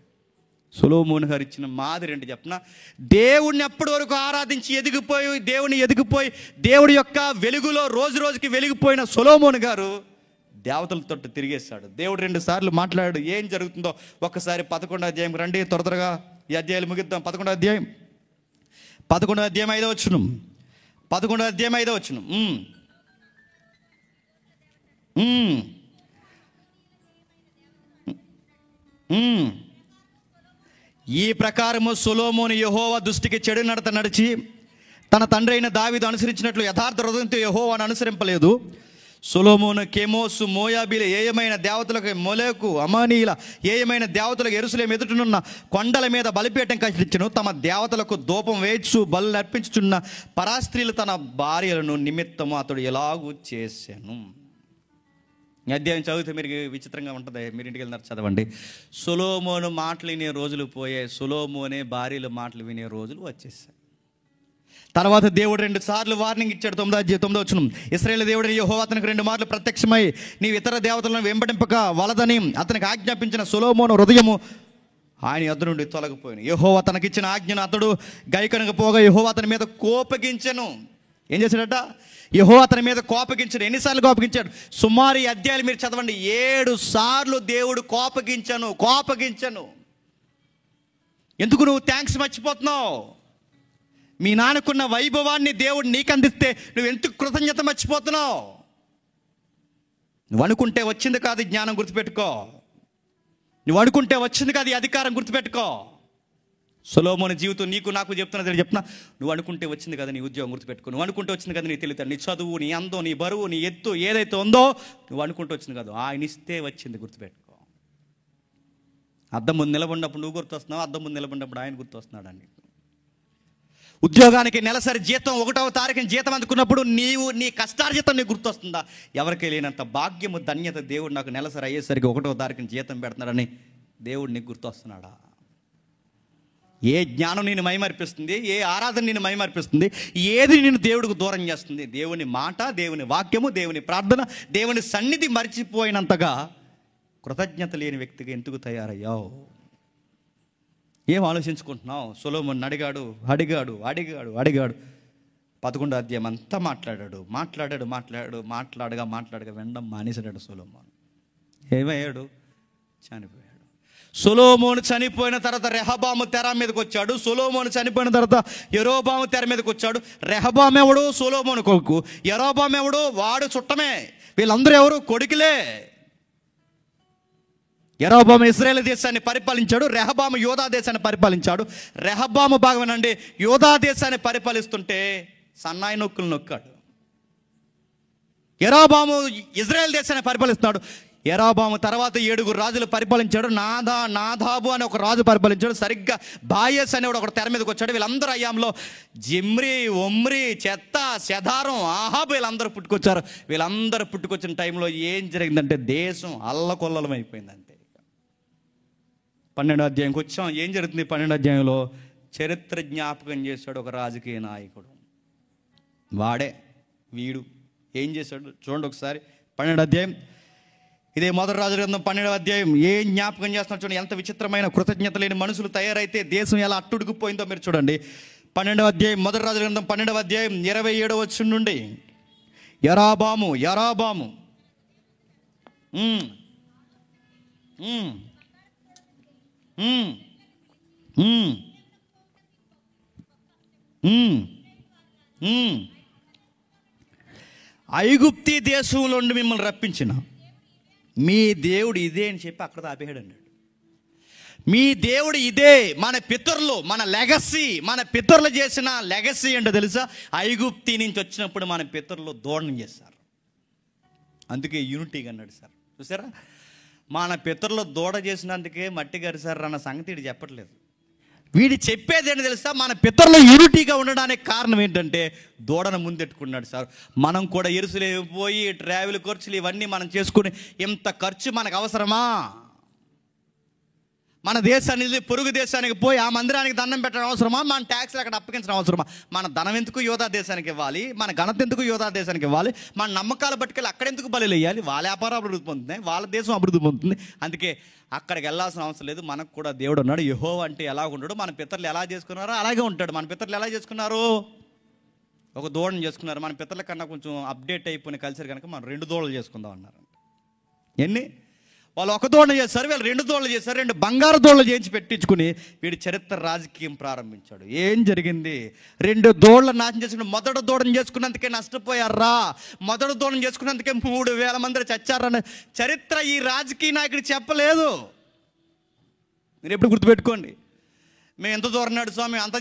సొలొమోను గారు ఇచ్చిన మాదిరి ఏంటి చెప్పిన, దేవుడిని అప్పటి వరకు ఆరాధించి ఎదిగిపోయి దేవుడి యొక్క వెలుగులో రోజు రోజుకి వెలిగిపోయిన సొలొమోను గారు దేవతలతో తిరిగేశాడు. దేవుడు 2 సార్లు మాట్లాడాడు. ఏం జరుగుతుందో ఒక్కసారి 11వ అధ్యాయం రండి, త్వరగా ఈ అధ్యాయాలు ముగిద్దాం. 11వ అధ్యాయం 5వ వచనం. 11వ అధ్యాయం 5వ వచనం. ఈ ప్రకారము సొలొమోను యెహోవా దృష్టికి చెడు నడత నడిచి తన తండ్రి అయిన దావీదు అనుసరించినట్లు యథార్థ హృదయంతో యెహోవాను అనుసరింపలేదు. సొలొమోను కెమోసు, మోయాబీల ఏయమైన దేవతలకు, మొలెకు, అమానీయుల ఏయమైన దేవతలకు యెరూషలేము ఎదుటనున్న కొండల మీద బలిపీఠం కట్టించెను. తమ దేవతలకు ధూపం వేయచ్చు బలులు అర్పించుచున్న పరాస్త్రీలు తన భార్యలను నిమిత్తము అతడు ఎలాగూ చేశాను. ఈ అధ్యాయం చదివితే మీరు విచిత్రంగా ఉంటుంది, మీరు ఇంటికి వెళ్ళినారు చదవండి. సొలొమోను మాటలు వినే రోజులు పోయాయి, సొలొమోనే భార్యల మాటలు వినే రోజులు వచ్చేసాయి. తర్వాత దేవుడు 2 సార్లు వార్నింగ్ ఇచ్చాడు. 9వ వచనం. ఇశ్రాయేలు దేవుడు యెహోవా అతనికి 2 మార్లు ప్రత్యక్షమై నీవు ఇతర దేవతలను వెంబడింపక వలదని అతనికి ఆజ్ఞాపించిన సొలొమోను హృదయము ఆయన యొద్ద నుండి తొలగిపోయాను. యెహోవా తనకిచ్చిన ఆజ్ఞను అతడు గైకొనకపోగా యెహోవా అతని మీద కోపగించెను. ఏం చేశాడట? యెహోవా అతని మీద కోపగించాడు. ఎన్నిసార్లు కోపగించాడు? సుమారు ఈ అధ్యాయాలు మీరు చదవండి. 7 సార్లు దేవుడు కోపగించను. ఎందుకు నువ్వు థ్యాంక్స్ మర్చిపోతున్నావు? మీ నాన్నకున్న వైభవాన్ని దేవుడు నీకు అందిస్తే నువ్వు ఎందుకు కృతజ్ఞత మర్చిపోతున్నావు? నువ్వు అనుకుంటే వచ్చింది కాదు జ్ఞానం, గుర్తుపెట్టుకో. నువ్వు అనుకుంటే వచ్చింది కాదు ఈ అధికారం, గుర్తుపెట్టుకో. సొలొమోను జీవితం నీకు నాకు చెప్తున్నా, నువ్వు అనుకుంటే వచ్చింది కదా నీ ఉద్యోగం, గుర్తుపెట్టుకో. నువ్వు అనుకుంటే వచ్చింది కదా నీ తెలివితేటలు, నీ చదువు, నీ అందం, నీ బరువు, నీ ఎత్తు ఏదైతే ఉందో నువ్వు అనుకుంటే వచ్చింది కాదు, ఆయన ఇస్తే వచ్చింది, గుర్తుపెట్టుకో. అద్దం ముందు నిలబడినప్పుడు నువ్వు గుర్తొస్తున్నావు, అద్దం ముందు నిలబడినప్పుడు ఆయన గుర్తొస్తున్నాడు అని. ఉద్యోగానికి నెలసరి జీతం 1వ తారీఖున జీతం అందుకున్నప్పుడు నీ కష్టార్జితం నీకు గుర్తొస్తుందా? ఎవరికి లేనంత భాగ్యము, ధన్యత దేవుడు నాకు నెలసరి అయ్యేసరికి 1వ తారీఖున జీతం పెడుతున్నాడని దేవుడు నీకు గుర్తొస్తున్నాడా? ఏ జ్ఞానం నేను మైమర్పిస్తుంది, ఏ ఆరాధన నేను మైమర్పిస్తుంది, ఏది నేను దేవుడికి దూరం చేస్తుంది? దేవుని మాట, దేవుని వాక్యము, దేవుని ప్రార్థన, దేవుని సన్నిధి మర్చిపోయినంతగా కృతజ్ఞత లేని వ్యక్తిగా ఎందుకు తయారయ్యావు? ఏం ఆలోచించుకుంటున్నావు? సొలొమోను అడిగాడు. 11వ అధ్యాయం అంతా మాట్లాడగా వినడం మానేశాడు సొలొమోను. ఏమయ్యాడు? చనిపోయాడు. సొలొమోను చనిపోయిన తర్వాత రెహబాము తెర మీదకి వచ్చాడు. సొలొమోను చనిపోయిన తర్వాత యరొబాము తెర మీదకి వచ్చాడు. రెహబాము ఎవడు? సొలొమోను కొడుకు. యరొబాము ఎవడు? వాడు చుట్టమే. వీళ్ళందరూ ఎవరు? కొడుకులే. యరొబాము ఇశ్రాయేలు దేశాన్ని పరిపాలించాడు. రెహబాము యోధా దేశాన్ని పరిపాలించాడు. రెహబాము భాగమేనండి యోధా దేశాన్ని పరిపాలిస్తుంటే సన్నాయి నొక్కులు నొక్కాడు. యరొబాము ఇజ్రాయేల్ దేశాన్ని పరిపాలిస్తున్నాడు. యెరోబాము తర్వాత 7 రాజులు పరిపాలించాడు. నాదాబు అనే ఒక రాజు పరిపాలించాడు. సరిగ్గా బాయస్ అనేవాడు ఒక తెర మీదకి వచ్చాడు. వీళ్ళందరూ అయ్యాంలో జిమ్రి, ఒమ్రి, చెత్త, చెదారం, ఆహాబు వీళ్ళందరూ పుట్టుకొచ్చారు. వీళ్ళందరూ పుట్టుకొచ్చిన టైంలో ఏం జరిగిందంటే దేశం అల్లకొల్లలం అయిపోయింది. అంతే. 12వ అధ్యాయంకి వచ్చాం. ఏం జరుగుతుంది 12వ అధ్యాయంలో? చరిత్ర జ్ఞాపకం చేశాడు ఒక రాజకీయ నాయకుడు. వీడు ఏం చేశాడు చూడండి ఒకసారి. 12వ అధ్యాయం, ఇదే మొదటి రాజుల గ్రంథం 12వ అధ్యాయం. ఏం జ్ఞాపకం చేస్తున్నాడు చూడండి. ఎంత విచిత్రమైన కృతజ్ఞత లేని మనుషులు తయారైతే దేశం ఎలా అట్టుడుకుపోయిందో మీరు చూడండి. 12వ అధ్యాయం, మొదటి రాజుల గ్రంథం 12వ అధ్యాయం 27వ వచనం నుండి. యెరోబాము ఐగుప్తి దేశంలో నుండి మిమ్మల్ని రప్పించిన మీ దేవుడు ఇదే అని చెప్పి అక్కడ ఆపేయాడు అన్నాడు. మీ దేవుడు ఇదే. మన పితరులు, మన లెగసీ, మన పితరులు చేసిన లెగసీ ఏంటో తెలుసా? ఐగుప్తి నుంచి వచ్చినప్పుడు మన పితరులు దూడనం చేశారు. అందుకే యూనిటీగా అన్నాడు సార్. చూసారా, మన పితరులు దూడ చేసినందుకే మట్టి గరిసారు అన్న సంగతి వీడు చెప్పట్లేదు. వీడు చెప్పేది ఏంటో తెలుసా? మన పితరులు యూనిటీగా ఉండడానికి కారణం ఏంటంటే దూడను ముందెట్టుకున్నాడు సార్. మనం కూడా ఎరుసలేము పోయి ట్రావెల్ ఖర్చులు ఇవన్నీ మనం చేసుకుని ఇంత ఖర్చు మనకు అవసరమా? మన దేశానికి, పొరుగు దేశానికి పోయి ఆ మందిరానికి దండం పెట్టడం అవసరమా? మన ట్యాక్స్లు అక్కడ అప్పగించడం అవసరమా? మన ధనం ఎందుకు యోధా దేశానికి ఇవ్వాలి? మన ఘనత ఎందుకు యోధా దేశానికి ఇవ్వాలి? మన నమ్మకాలు బట్టుకెళ్ళి అక్కడెందుకు బలి వేయాలి? వాళ్ళ వ్యాపారం అభివృద్ధి పొందుతుంది, వాళ్ళ దేశం అభివృద్ధి పొందుతుంది. అందుకే అక్కడికి వెళ్ళాల్సిన అవసరం లేదు. మనకు కూడా దేవుడు ఉన్నాడు. యెహోవా అంటే ఎలా ఉంటాడు, మన పితరులు ఎలా చేసుకున్నారో అలాగే ఉంటాడు. మన పితరులు ఎలా చేసుకున్నారు? ఒక దూడను చేసుకున్నారు. మన పితరుల కన్నా కొంచెం అప్డేట్ అయిపోయిన కల్చర్ కనుక మనం 2 దూడలు చేసుకుందాం అన్నారు. ఎన్ని? వాళ్ళు ఒక దూడను చేశారు, వీళ్ళు 2 దూడలు చేశారు. 2 బంగారు దూడలు చేయించి పెట్టించుకుని వీడి చరిత్ర రాజకీయం ప్రారంభించాడు. ఏం జరిగింది? 2 దూడలు నాశనం చేసుకుని మొదటి దూడను చేసుకున్నందుకే నష్టపోయారా? మొదటి దూడను చేసుకున్నందుకే 3000 మంది చచ్చారన్న చరిత్ర ఈ రాజకీయ నాయకుడు చెప్పలేదు. మీరు ఎప్పుడు గుర్తుపెట్టుకోండి. మేము ఎంత దూరం నాడు స్వామి, ఎంత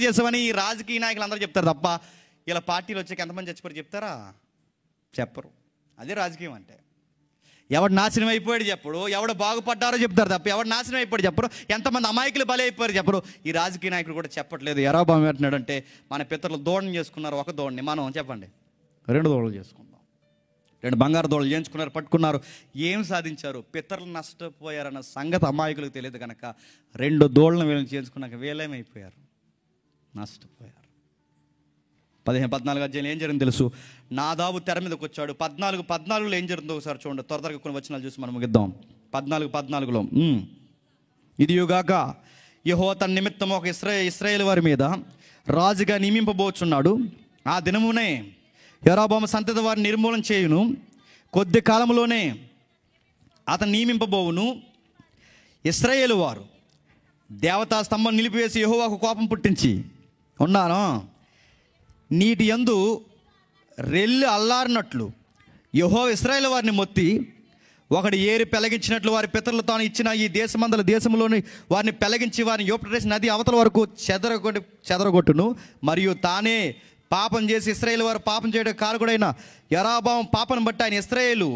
చేసామని ఈ రాజకీయ నాయకులు అందరూ చెప్తారు తప్ప ఇలా పార్టీలు వచ్చాక ఎంతమంది చచ్చిపోయారు చెప్తారా? చెప్పరు. అదే రాజకీయం అంటే. ఎవడు నాశనం అయిపోయాడు చెప్పడు, ఎవడు బాగుపడ్డారో చెప్తారు తప్ప ఎవడు నాశనం అయిపోయాడు చెప్పరు, ఎంతమంది అమాయకులు బలి అయిపోయారు చెప్పరు. ఈ రాజకీయ నాయకుడు కూడా చెప్పట్లేదు. యెరోబాము అంటున్నాడంటే మన పితరులు దూడను చేసుకున్నారు, ఒక దూడని మనం చెప్పండి 2 దూడలు చేసుకుందాం. 2 బంగారు దూడలు చేయించుకున్నారు, పట్టుకున్నారు. ఏం సాధించారు? పితరులు నష్టపోయారన్న సంగతి అమాయకులకు తెలియదు కనుక 2 దూడలను వీళ్ళని చేయించుకున్నాక వీళ్ళేమైపోయారు? నష్టపోయారు. 14 అధ్యాయంలో ఏం జరిగింది తెలుసు? నాదాబు తెర మీదకి వచ్చాడు. 14:14లో ఏం జరుగుతుందో ఒకసారి చూడండి. త్వరగా కొన్ని వచనాలు చూసి మనం ముగిద్దాం. 14:14లో ఇదియుగాక యెహోవా తన నిమిత్తం ఒక ఇశ్రాయేలు వారి మీద రాజుగా నియమింపబోచున్నాడు. ఆ దినమునే యెరోబాము సంతతి వారిని నిర్మూలన చేయును. కొద్ది కాలంలోనే అతను నియమింపబోవును. ఇశ్రాయేలు వారు దేవతా స్తంభం నిలిపివేసి యెహోవాకు కోపం పుట్టించి ఉన్నాను. నీటి యందు రెల్లు అల్లారినట్లు యెహోవా ఇశ్రాయేలు వారిని మొత్తి ఒకడు ఏరి పెలగించినట్లు వారి పితరులు తాను ఇచ్చిన ఈ దేశంలోని వారిని పెలగించి వారిని యూఫ్రటీస్ నది అవతల వరకు చెదరగొట్టును. మరియు తానే పాపం చేసి ఇశ్రాయేలు వారు పాపం చేయడం కారకుడైన యెరోబాము పాపను బట్టి ఆయన ఇశ్రాయేలు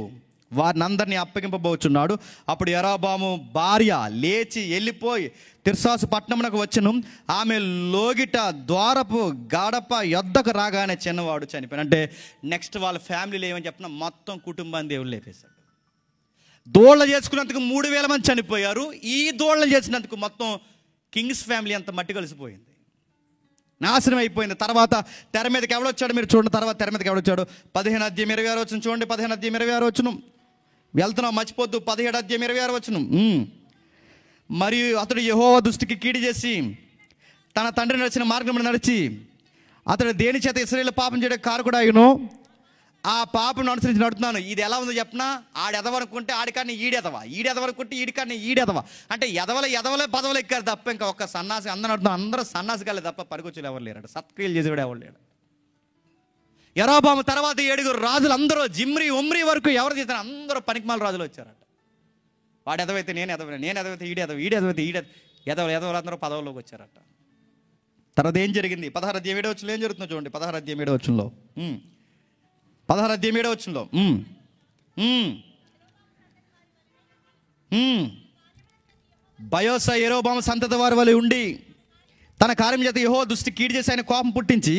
వారిని అందరినీ అప్పగింపబోచున్నాడు. అప్పుడు యెరోబాము భార్య లేచి వెళ్ళిపోయి తిర్సాసు పట్టణమునకు వచ్చెను. ఆమె లోగిట ద్వారపు గడప యొద్దకు రాగానే చిన్నవాడు చనిపోయాడు. అంటే నెక్స్ట్ వాళ్ళ ఫ్యామిలీలో ఏమని చెప్పినా మొత్తం కుటుంబాన్ని దేవుడు లేపేశాడు. దోళ్ళ చేసుకున్నందుకు 3000 మంది చనిపోయారు. ఈ దోళ్ళ చేసినందుకు మొత్తం కింగ్స్ ఫ్యామిలీ అంత మట్టి కలిసిపోయింది, నాశనం అయిపోయింది. తర్వాత తెర మీదకి ఎవడొచ్చాడు మీరు చూడండి. తర్వాత తెర మీదకి ఎవడొచ్చాడు? 15 అధ్యాయం 26 వచనం చూడండి. 15 అధ్యాయం 26 వచనం వెళ్తున్నాం, మర్చిపోద్దు. 17 అధ్యాయం 26 వచనం. మరియు అతడు యెహోవా దృష్టికి కీడు చేసి తన తండ్రి నడిచిన మార్గంలో నడిచి అతడు దేని చేత ఇశ్రాయేలు పాపం చేయడం కారకుడు అయ్యును. ఆ పాపను అనుసరించి నడుతున్నాను. ఇది ఎలా ఉందో చెప్పనా? ఆడెదవనుకుంటే ఆడికాన్ని ఈడెదవనుకుంటే ఈడికాన్ని ఈడెదవ. అంటే ఎదవలే పదవులు ఎక్కారు తప్ప ఇంకా ఒక్క సన్నాసి అందరూ నడుతున్నారు. అందరూ సన్నాసి కాలే తప్ప పనికొచ్చేది ఎవరు లేరు. సత్క్రియలు చేసేవాడు ఎవరు లేడు. యెరోబాము తర్వాత 7 రాజులు అందరూ జిమ్రి, ఒమ్రి వరకు ఎవరు చేశారు? అందరూ పనికిమాల రాజులు వచ్చారట. వాడు ఎదవైతే నేను ఎదవైతే ఎదవలు అందరూ పదవుల్లోకి వచ్చారట. తర్వాత ఏం జరిగింది? 16 అధ్యాయం 7వ వచనంలో ఏం జరుగుతుందో చూడండి. 16 అధ్యాయం 7వ వచనంలో 16 అధ్యాయం 7వ వచనంలో బయోసా యెరోబాము సంతతి వారి వలె ఉండి తన కార్యం చేత యెహోవా దృష్టి కీడు చేసి ఆయన కోపం పుట్టించి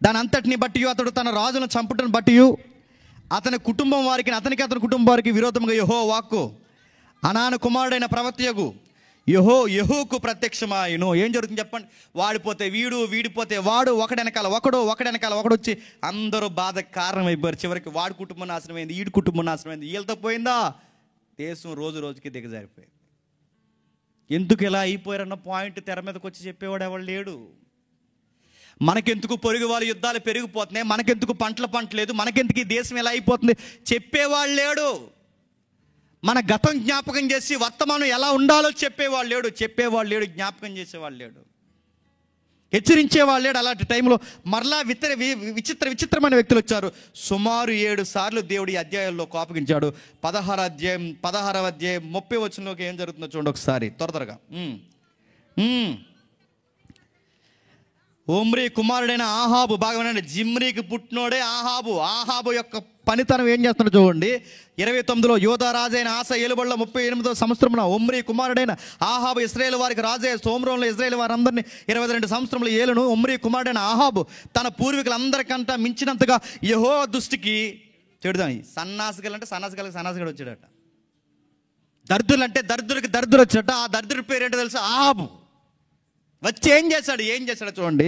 దాని అంతటిని బట్టి అతడు తన రాజును చంపుటను బట్టి అతని కుటుంబం వారికి అతని కుటుంబం వారికి విరోధంగా యెహోవా వాక్కు అనాను కుమారుడైన ప్రవక్తయగు యెహూకు ప్రత్యక్షమాయను. ఏం జరుగుతుంది చెప్పండి? వాడిపోతే వీడు, వీడిపోతే వాడు, ఒకడెనకాల ఒకడు వచ్చి అందరూ బాధకు కారణమైపోయారు. చివరికి వాడి కుటుంబం నాశనమైంది, వీడి కుటుంబం నాశనమైంది. వీళ్ళతో పోయిందా దేశం రోజు రోజుకి దిగజారిపోయింది. ఎందుకు ఇలా అయిపోయారన్న పాయింట్ తెర మీదకి వచ్చి చెప్పేవాడు ఎవడు లేడు. మనకెందుకు పొరుగు వాళ్ళ యుద్ధాలు పెరిగిపోతున్నాయి, మనకెందుకు పంట లేదు, మనకెందుకు ఈ దేశం ఎలా అయిపోతుంది చెప్పేవాళ్ళు లేడు. మన గతం జ్ఞాపకం చేసి వర్తమానం ఎలా ఉండాలో చెప్పేవాళ్ళు లేడు, జ్ఞాపకం చేసేవాళ్ళు లేడు, హెచ్చరించేవాళ్ళు లేడు. అలాంటి టైంలో మరలా విచిత్రమైన వ్యక్తులు వచ్చారు. సుమారు 7 సార్లు దేవుడు ఈ అధ్యాయంలో కోపగించాడు. 16వ అధ్యాయం 30 వచనంలోకి ఏం జరుగుతుందో చూడండి ఒకసారి త్వరగా. ఒమ్రీ కుమారుడైన ఆహాబు, బాగా వినండి, జిమ్రీకి పుట్టినోడే ఆహాబు యొక్క పనితనం ఏం చేస్తున్నాడు చూడండి. 29లో యోధా రాజైన ఆస ఏలుబడిలో 38వ సంవత్సరంలో ఒమ్రీ కుమారుడైన ఆహాబు ఇశ్రాయేలు వారికి రాజే సోమ్రోన్లో ఇశ్రాయేలు వారందరినీ 22 సంవత్సరంలో ఏలును. ఒమ్రీ కుమారుడైన ఆహాబు తన పూర్వీకులందరికంట మించినంతగా యెహోవా దృష్టికి చెడుదాం. సన్నాసిగడు వచ్చాడట. దరిద్రులు అంటే దరిద్రుడు వచ్చాడట. ఆ దరిద్రుడి పేరు ఏంటో తెలుసా? ఆహాబు. వచ్చి ఏం చేశాడు చూడండి.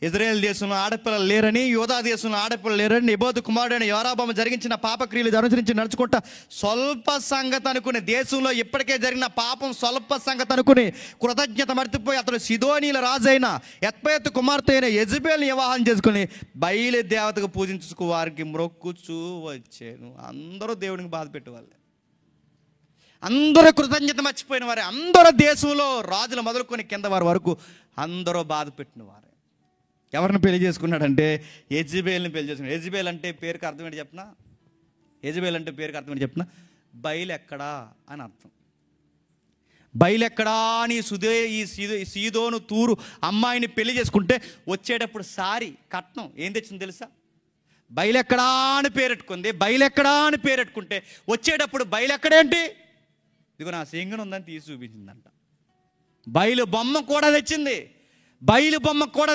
ఇజ్రాయేల్ దేశంలో ఆడపిల్లలు లేరని, యోధా దేశంలో ఆడపిల్లలు లేరని, నెబోతు కుమారుడైన యెరోబాము జరిగించిన పాపక్రియలు అనుసరించి నడుచుకుంటా స్వల్ప సంగతి అనుకుని, దేశంలో ఇప్పటికే జరిగిన పాపం స్వల్ప సంగతి అనుకుని కృతజ్ఞత మర్చిపోయి అతడు సిదోనీల రాజైన ఎత్బయతు కుమార్తె అయిన యెజబేలుని వివాహం చేసుకుని బయలు దేవతకు పూజించుకు వారికి మ్రొక్కుచూ వచ్చాను. అందరూ దేవునికి బాధ పెట్టేవాళ్ళే, అందరూ కృతజ్ఞత మర్చిపోయిన వారే, అందరూ దేశంలో రాజులు మొదలుకొని కింద వారి వరకు అందరూ బాధ పెట్టిన వారే. ఎవరిని పెళ్లి చేసుకున్నాడంటే యెజబేలుని పెళ్లి చేసుకున్నాడు. యెజబేల్ అంటే పేరుకి అర్థం ఏంటి చెప్పనా? బయలు ఎక్కడా అని అర్థం. బయలు అని ఈ సీదోను తూరు అమ్మాయిని పెళ్లి చేసుకుంటే వచ్చేటప్పుడు సారి కట్నం ఏం తెచ్చింది తెలుసా? బయలెక్కడా అని పేరెట్టుకుంటే వచ్చేటప్పుడు బయలెక్కడేంటి, ఇదిగో నా సింగన్ ఉందని తీసి చూపించిందంట. బయలు బొమ్మ కూడా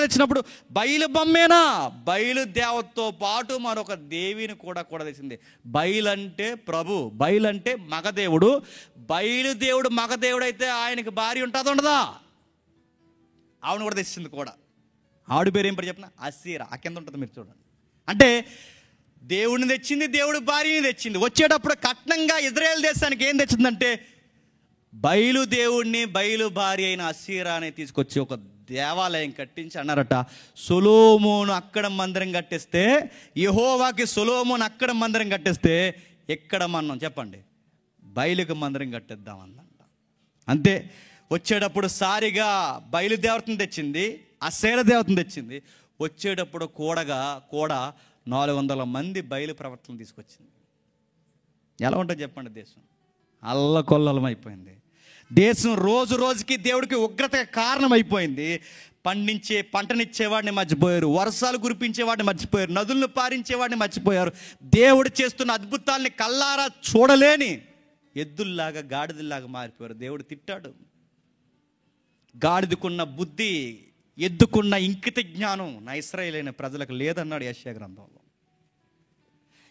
తెచ్చినప్పుడు బయలు బొమ్మేనా, బయలు దేవతతో పాటు మరొక దేవిని కూడా తెచ్చింది. బయలంటే ప్రభు, బయలంటే మగదేవుడు. బయలుదేవుడు మగదేవుడు అయితే ఆయనకి భార్య ఉంటుందా ఉండదా? ఆవిడ కూడా తెచ్చింది కూడా. ఆవిడ పేరు ఏం పేరు చెప్పిన? అసీరా. ఆ కింద ఉంటుంది, మీరు చూడండి. అంటే దేవుడిని తెచ్చింది, దేవుడు భార్యని తెచ్చింది. వచ్చేటప్పుడు కట్నంగా ఇజ్రాయేల్ దేశానికి ఏం తెచ్చిందంటే బయలుదేవుడిని, బయలు భార్య అయిన అసీరాని తీసుకొచ్చి ఒక దేవాలయం కట్టించి అన్నారట, సొలొమోను అక్కడ మందిరం కట్టిస్తే, యెహోవాకి సొలొమోను అక్కడ మందిరం కట్టిస్తే ఎక్కడ మనం చెప్పండి బయలుకి మందిరం కట్టిద్దాం అందంట. అంతే. వచ్చేటప్పుడు సారిగా బయలుదేవతను తెచ్చింది, అసేర దేవతను తెచ్చింది. వచ్చేటప్పుడు కూడా 400 మంది బయలు ప్రవర్తనలు తీసుకొచ్చింది. ఎలా ఉంటుంది చెప్పండి? దేశం అల్లకొల్లలం అయిపోయింది. దేశం రోజు రోజుకి దేవుడికి ఉగ్రతగా కారణమైపోయింది. పంటనిచ్చేవాడిని మర్చిపోయారు, వర్షాలు కురిపించేవాడిని మర్చిపోయారు, నదులను పారించేవాడిని మర్చిపోయారు. దేవుడు చేస్తున్న అద్భుతాల్ని కల్లారా చూడలేని ఎద్దుల్లాగా గాడిదల్లాగా మారిపోయారు. దేవుడు తిట్టాడు. గాడిదకున్న బుద్ధి, ఎద్దుకున్న ఇంకిత జ్ఞానం నా ఇశ్రాయేలైన ప్రజలకు లేదన్నాడు యెషయా గ్రంథంలో.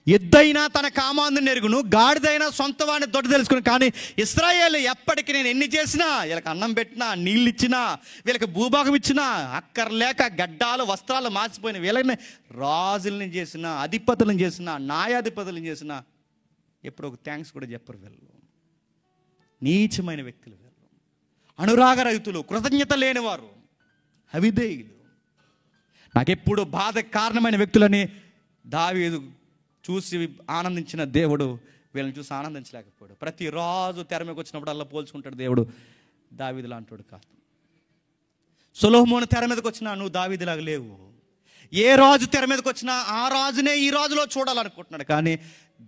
ఎద్దైనా తన కామాందుని ఎరుగును, గాడిదైనా సొంత వాడిని దొడ్డ తెలుసుకుని. కానీ ఇశ్రాయేలు ఎప్పటికీ నేను ఎన్ని చేసినా, వీళ్ళకి అన్నం పెట్టినా, నీళ్ళు ఇచ్చినా, వీళ్ళకి భూభాగం ఇచ్చినా అక్కర్లేక గడ్డాలు వస్త్రాలు మార్చిపోయిన వీళ్ళని రాజులను చేసిన, అధిపతులను చేసిన, న్యాయాధిపతులను చేసిన ఎప్పుడు ఒక థ్యాంక్స్ కూడా చెప్పరు. వీళ్ళు నీచమైన వ్యక్తులు, వీళ్ళు అనురాగ రహితులు, కృతజ్ఞత లేనివారు, అవిధేయులు. నాకెప్పుడు బాధ కారణమైన వ్యక్తులని దావీదు చూసి ఆనందించిన దేవుడు వీళ్ళని చూసి ఆనందించలేకపోయాడు. ప్రతి రాజు తెర మీదకి వచ్చినప్పుడు అలా పోల్చుకుంటాడు దేవుడు. దావీదు లాంటోడు కాదు. సొలొమోను తెర మీదకి వచ్చినా నువ్వు దావీదులాగా లేవు. ఏ రాజు తెర మీదకి వచ్చినా ఆ రాజునే ఈ రాజులో చూడాలనుకుంటున్నాడు. కానీ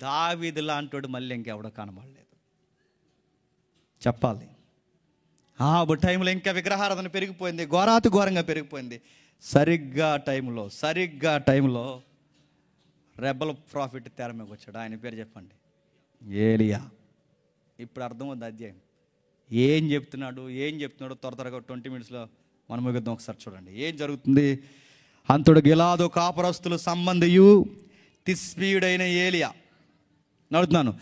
దావీదు లాంటోడు మళ్ళీ ఇంకెవడో కనబడలేదు. చెప్పాలి. ఆ టైంలో ఇంకా విగ్రహారాధన పెరిగిపోయింది, ఘోరంగా పెరిగిపోయింది. సరిగ్గా టైంలో రెబల్ ప్రాఫిట్ తెర మీదకి వచ్చాడు. ఆయన పేరు చెప్పండి, ఏలియా. ఇప్పుడు అర్థమవుతుంది అధ్యాయం. ఏం చెప్తున్నాడో త్వరగా 20 minutesలో మనం ముగిద్దాం. ఒకసారి చూడండి ఏం జరుగుతుంది. అంతడు గిలాదు కాపురస్తులు సంబంధియు తిష్బీయుడైన ఏలియా. నడుతున్నాను.